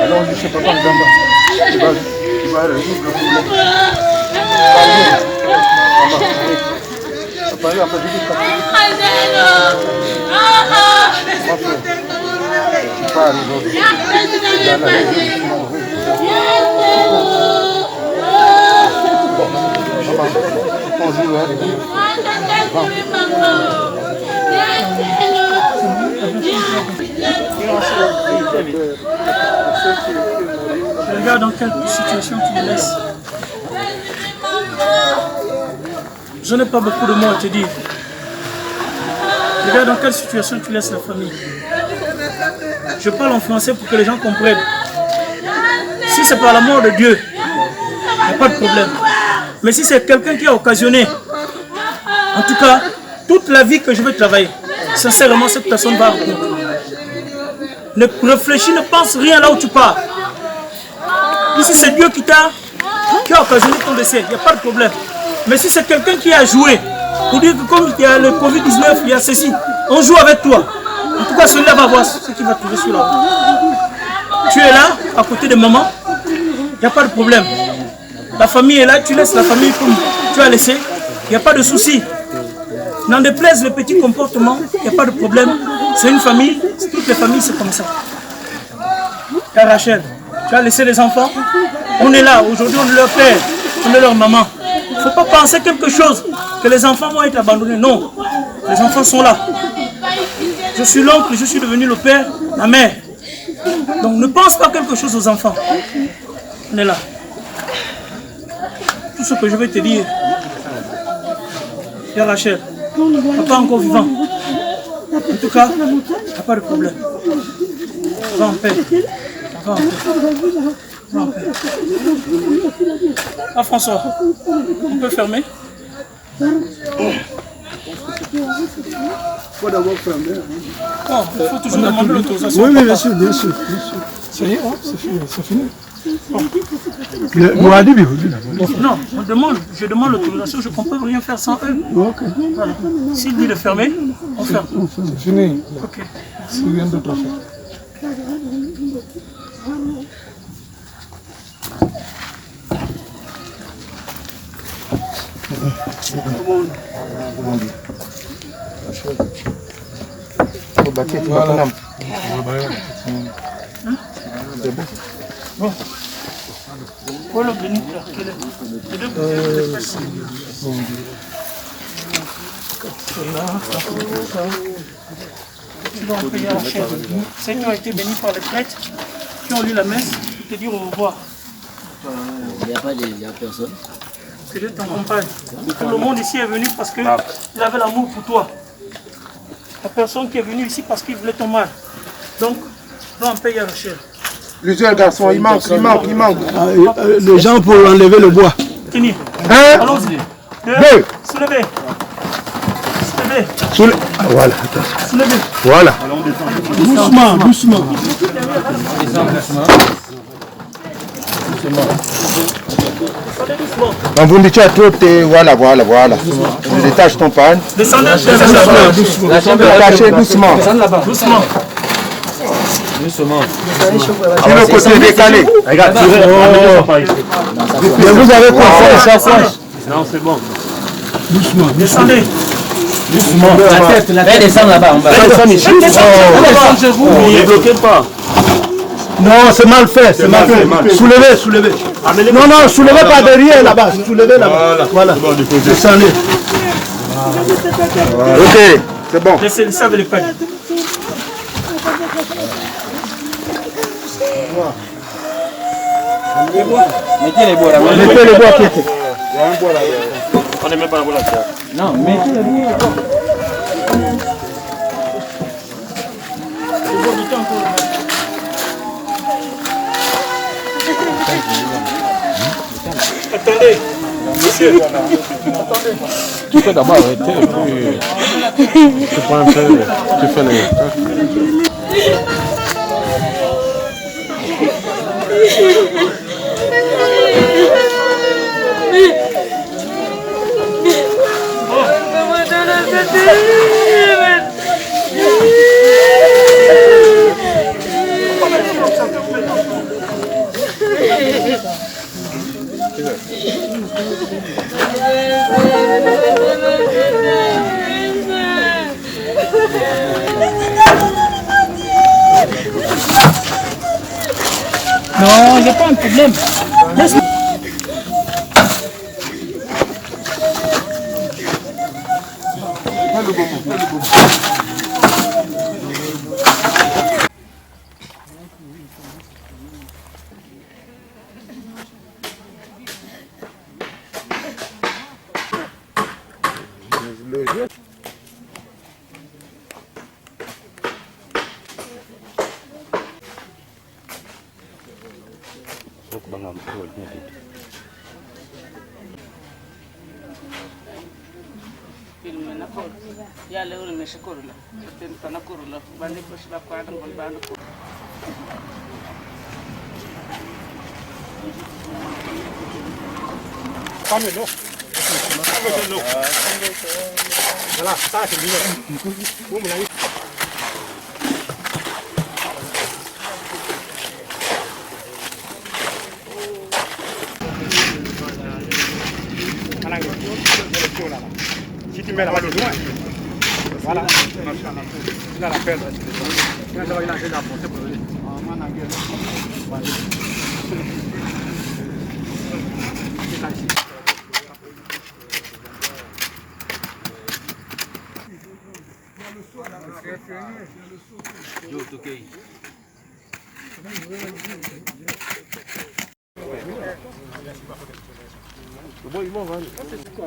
Alors, je sais pas par exemple. Tu vas aller Regarde dans quelle situation tu me laisses. Je n'ai pas beaucoup de mots à te dire. Regarde dans quelle situation tu laisses la famille. Je parle en français pour que les gens comprennent. Si c'est par l'amour de Dieu, il n'y a pas de problème. Mais si c'est quelqu'un qui a occasionné, en tout cas, toute la vie que je vais travailler, sincèrement, cette personne va rencontrer. Ne réfléchis, ne pense rien là où tu pars. Ici, c'est Dieu qui a occasionné ton décès, il n'y a pas de problème. Mais si c'est quelqu'un qui a joué, pour dire que comme il y a le Covid-19, il y a ceci, on joue avec toi. En tout cas, celui-là va voir ce qu'il va trouver sur la route. Tu es là, à côté de maman, il n'y a pas de problème. La famille est là, tu laisses la famille comme tu as laissé, il n'y a pas de souci. N'en déplaise le petit comportement, il n'y a pas de problème. C'est une famille, toutes les familles c'est comme ça. Et Rachel, tu as laissé les enfants, on est là, aujourd'hui on est leur père, on est leur maman. Il ne faut pas penser quelque chose, que les enfants vont être abandonnés, non. Les enfants sont là. Je suis l'oncle, je suis devenu le père, la mère. Donc ne pense pas quelque chose aux enfants. On est là. Tout ce que je vais te dire, il y a Rachel, papa encore vivant. En tout cas, il n'y a pas de problème. Va en paix. Va en paix. Va en paix. Ah François, on peut fermer? Il faut d'abord fermer. Oh, il faut toujours demander l'autorisation. Oui, bien sûr, bien sûr. Ça y est, c'est fini. Bon. Non, je demande l'autorisation, je ne peux rien faire sans eux. Ok. Voilà. S'il dit de fermer, on ferme. C'est fini. Ok. C'est rien d'autre à faire. Voilà. C'est bon. Bon. Où est le béni? Tu vas en payer la chaise. Ceux qui ont été bénis par les prêtres, qui ont lu la messe, te dire au revoir. Il n'y a personne. Que Dieu t'accompagne. Tout le monde ici est venu parce qu'il avait l'amour pour toi. La personne qui est venue ici parce qu'il voulait ton mal. Donc, va en payer la chaise. Plusieurs garçons, il manque. Les gens pour enlever le bois. Fini. Un, allons-y. deux. Soulevez. Soulevez. Voilà. Voilà. Doucement, doucement. Quand vous me dites à tout, voilà. Je détache ton panne. Descendez, Détachez doucement. doucement. Sur le côté décalé. Regarde, Mais vous avez quoi? Non, c'est bon. Doucement. Descendez. Doucement. La tête, descend là-bas en bas. Descends ici. Descendez chez vous. Ne bloquez pas. Non, c'est mal fait, c'est mal fait. Soulevez. Non, soulevez pas derrière là-bas, soulevez là-bas. Voilà. Descendez. Ok, c'est bon. Laissez ça avec les pattes. Mettez les bois là. Mettez les bois qui étaient. On n'est même pas là pour la terre. Non, mettez les bois. Attendez. Tu peux d'abord arrêter et puis tu prends un peu, tu fais les... Non, il n'y a pas un problème. Laisse-moi. yalla wala me shukuru la ten kana kuru la bande ko shila ko adam bon bande ko Comme l'eau. Voilà, ça c'est bien. Vous me l'avez. Si tu mets la main loin, voilà, tu vas la perdre. Tu vas la porter pour lui.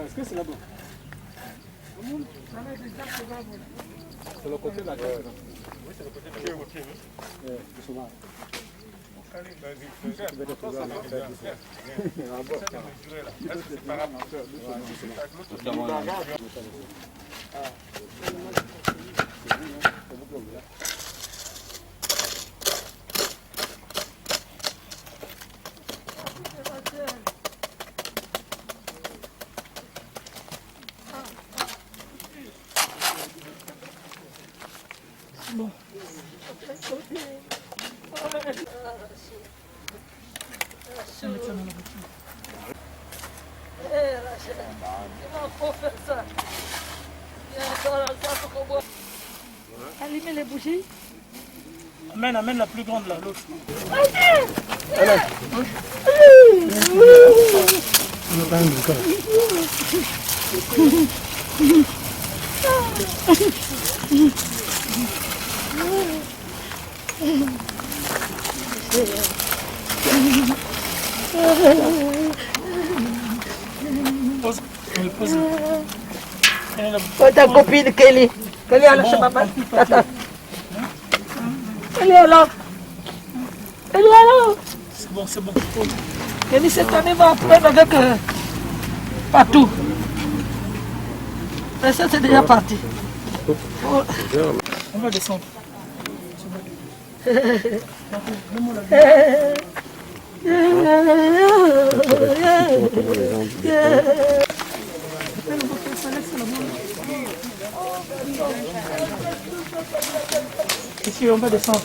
Est-ce que c'est là-bas? C'est le côté de la tête. Oui, c'est le côté de la tête. Le sauvage. Bon. Allumez les bougies. Amène la plus grande là, l'autre. Ta copine Kelly. Kelly est là chez papa. Tata. Kelly est là. Kelly est là. C'est bon, c'est bon. Kelly cette année va apprendre avec partout. Mais ça c'est déjà parti. On va descendre. Ici, on va descendre.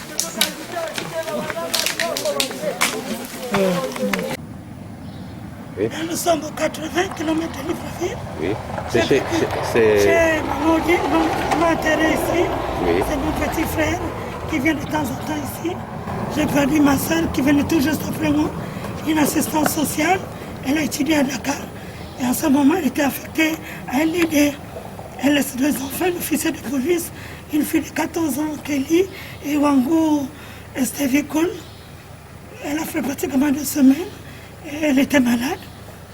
Oui. Nous sommes aux 80 km de Libreville. Oui. C'est mon intérêt ici. Oui. C'est mon petit frère qui vient de temps en temps ici. J'ai perdu ma soeur qui venait tout juste après moi. Une assistante sociale. Elle a étudié à Dakar. Et en ce moment, elle était affectée à LID. Elle laisse 2 enfants, un officier de police, une fille de 14 ans, Kelly, et Wango Estevikul. Elle a fait pratiquement 2 semaines. Et elle était malade.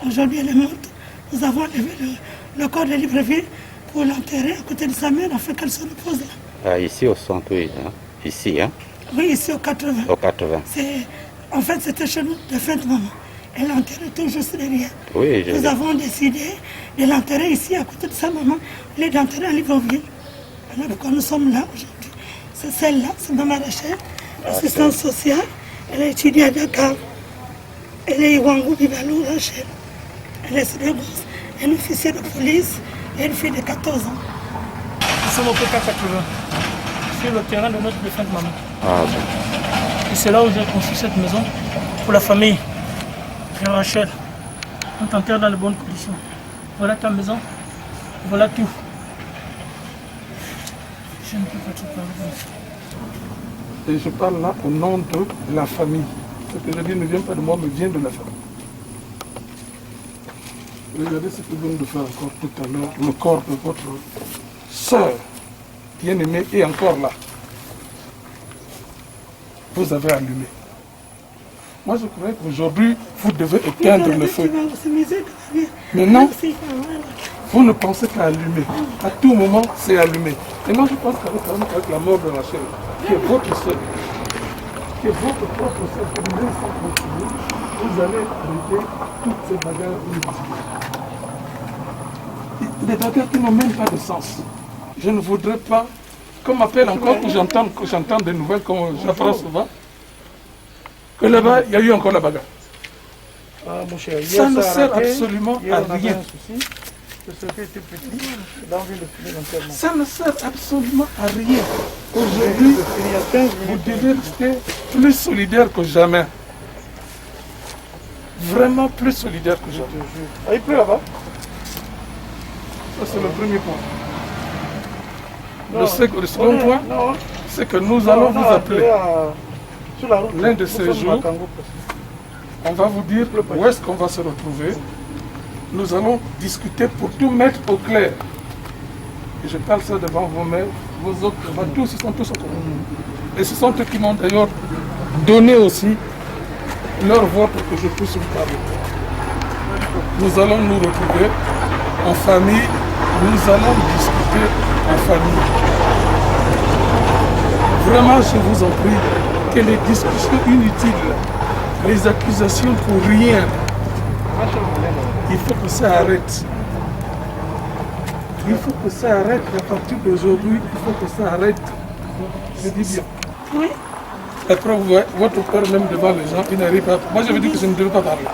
Aujourd'hui, elle est morte. Nous avons levé le corps de Libreville pour l'enterrer à côté de sa mère afin qu'elle se repose là. Ah, ici au centre, oui. Hein? Ici, hein? Oui, ici au 80. Au 80. En fait, c'était chez nous de fin de maman. Elle l'enterrait tout juste derrière. Oui, Nous avons décidé de l'enterrer ici à côté de sa maman. Elle est d'enterrer à Libreville. Alors pourquoi nous sommes là aujourd'hui? C'est celle-là, c'est Maman Rachel, assistante sociale. Elle a étudié à Dakar. Elle est Iwangu Bibalou Rachel. Elle est 2 gosses, un officier de police et une fille de 14 ans. Nous sommes au PK80, sur le terrain de notre défunte maman. Ah, bon. Et c'est là où j'ai construit cette maison pour la famille. Et Rachel, on t'enterre dans de bonnes conditions. Voilà ta maison, voilà tout. Je ne peux pas tout parler. Et je parle là au nom de la famille. Ce que je dis ne vient pas de moi, mais vient de la famille. Regardez ce que vient de faire encore tout à l'heure, le corps de votre soeur, bien-aimée, est encore là. Vous avez allumé. Moi, je croyais qu'aujourd'hui, vous devez éteindre le feu. Mais non, vous ne pensez qu'à allumer. À tout moment, c'est allumé. Et moi, je pense qu'avec la mort de Rachel, qui est votre soeur, qui est votre propre soeur, que vous allez s'en continuer, vous allez arrêter toutes ces bagarres inutiles. Des bagarres qui n'ont même pas de sens. Je ne voudrais pas qu'on m'appelle encore que j'entends des nouvelles comme j'apprends souvent, que là-bas, il y a eu encore la bagarre. Ah, mon cher, ça ne sert absolument à rien. Ça ne sert absolument à rien. Aujourd'hui, vous devez rester plus solidaire que jamais. Vraiment plus solidaire que jamais. Ah, il pleut là-bas. Ça, c'est le premier point. Le second point, c'est que nous allons vous appeler l'un de ces jours. On va vous dire où est-ce qu'on va se retrouver. Nous allons discuter pour tout mettre au clair. Et je parle ça devant vous-même, vos autres, tous, ils sont tous au courant. Et ce sont eux qui m'ont d'ailleurs donné aussi leur voix pour que je puisse vous parler. Nous allons nous retrouver en famille, nous allons discuter en famille. Vraiment, je vous en prie, que les discussions inutiles, les accusations pour rien, il faut que ça arrête. Il faut que ça arrête à partir d'aujourd'hui, il faut que ça arrête. Je dis bien. Oui. Après, vous voyez, votre père, même devant les gens, il n'arrive pas. Moi, je veux dire que je ne devais pas parler.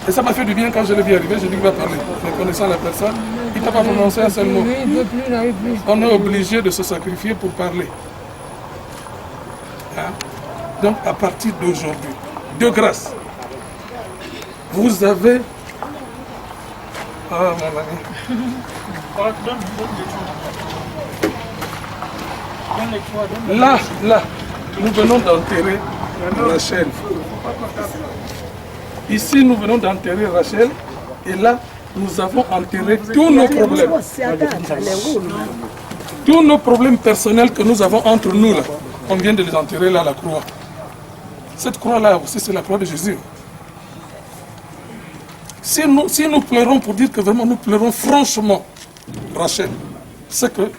Et ça m'a fait du bien quand je l'ai vu arriver, je dis qu'il va parler. Mais connaissant la personne, il n'a pas prononcé un seul mot. On est obligé de se sacrifier pour parler. Hein? Donc, à partir d'aujourd'hui, de grâce, vous avez... Ah, mon ami. Là, nous venons d'enterrer Rachel. Ici, nous venons d'enterrer Rachel. Et là, nous avons enterré tous nos problèmes. Tous nos problèmes personnels que nous avons entre nous, là. On vient de les enterrer là à la croix. Cette croix-là aussi, c'est la croix de Jésus. Si nous pleurons pour dire que vraiment nous pleurons franchement, Rachel, c'est que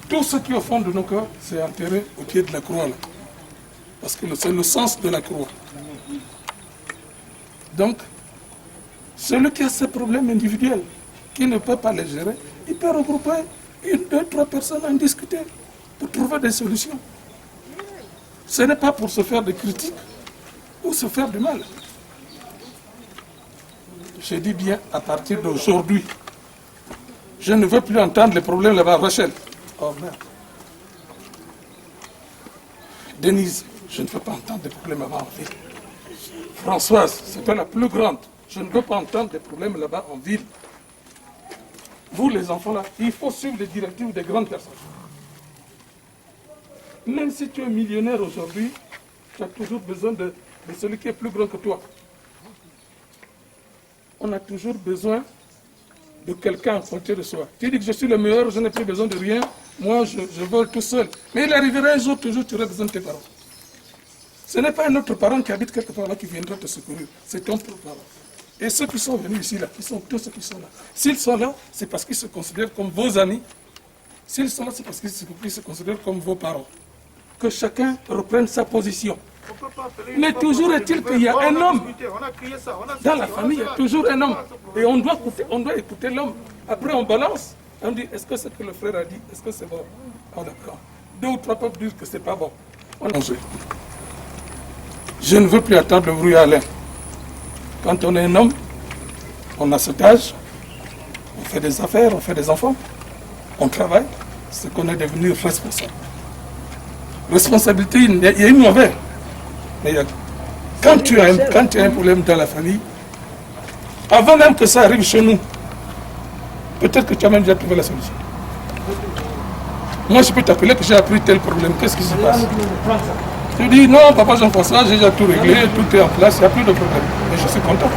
tout ce qui est au fond de nos cœurs, c'est enterré au pied de la croix. Là. Parce que c'est le sens de la croix. Donc, celui qui a ses problèmes individuels, qui ne peut pas les gérer, il peut regrouper 1, 2, 3 personnes à en discuter pour trouver des solutions. Ce n'est pas pour se faire des critiques ou se faire du mal. Je dis bien à partir d'aujourd'hui, je ne veux plus entendre les problèmes là-bas. Rachel, oh merde. Denise, je ne veux pas entendre des problèmes là-bas en ville. Françoise, c'est toi la plus grande. Je ne veux pas entendre des problèmes là-bas en ville. Vous, les enfants là, il faut suivre les directives des grandes personnes. Même si tu es millionnaire aujourd'hui, tu as toujours besoin de celui qui est plus grand que toi. On a toujours besoin de quelqu'un à côté de soi. Tu dis que je suis le meilleur, je n'ai plus besoin de rien, moi je vole tout seul. Mais il arrivera un jour, toujours tu auras besoin de tes parents. Ce n'est pas un autre parent qui habite quelque part là qui viendra te secourir, c'est ton propre parent. Et ceux qui sont venus ici là, qui sont tous ceux qui sont là. S'ils sont là, c'est parce qu'ils se considèrent comme vos amis. S'ils sont là, c'est parce qu'ils se considèrent comme vos parents. Que chacun reprenne sa position. Mais toujours est-il qu'il y a un homme. Dans la famille, il y a toujours un homme. Et on doit écouter l'homme. Après, on balance. On dit, est-ce que ce que le frère a dit, est-ce que c'est bon? Oh, d'accord. 2 ou 3 peuvent dire que c'est pas bon. On a joué. Je ne veux plus attendre le bruit à l'air. Quand on est un homme, on a cet âge, on fait des affaires, on fait des enfants, on travaille, c'est qu'on est devenu responsable. Responsabilité, il y a une mauvaise. Mais quand tu as un problème dans la famille, avant même que ça arrive chez nous, peut-être que tu as même déjà trouvé la solution. Moi, je peux t'appeler que j'ai appris tel problème. Qu'est-ce qui se passe? Tu dis, non, papa Jean-François, j'ai déjà tout réglé, tout est en place, il n'y a plus de problème. Et je suis content.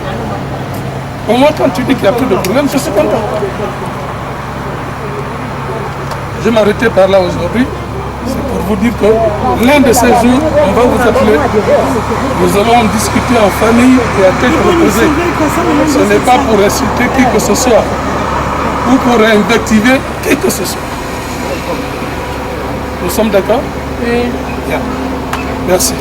Au moins, quand tu dis qu'il n'y a plus de problème, je suis content. Je vais m'arrêter par là aujourd'hui. C'est pour vous dire que l'un de ces jours, on va vous appeler. Nous allons discuter en famille et à tête reposée. Ce n'est pas pour insulter qui que ce soit ou pour invectiver qui que ce soit. Nous sommes d'accord? Oui. Bien. Merci.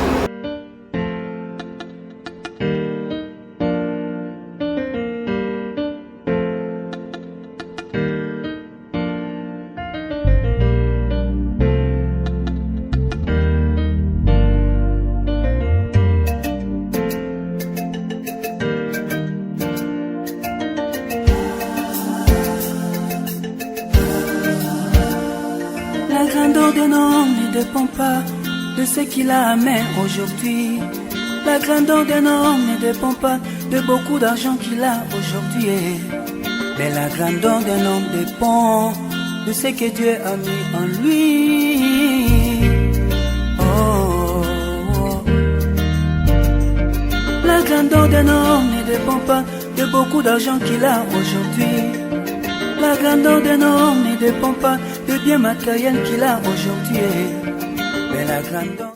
La grandeur d'un homme ne dépend pas de ce qu'il a à main aujourd'hui. La grandeur d'un homme ne dépend pas de beaucoup d'argent qu'il a aujourd'hui. Mais la grandeur d'un homme dépend de ce que Dieu a mis en lui. Oh, oh. La grandeur d'un homme ne dépend pas de beaucoup d'argent qu'il a aujourd'hui. La grandeur d'un homme ne dépend pas de bien matériel qu'il a aujourd'hui. Mais la grandeur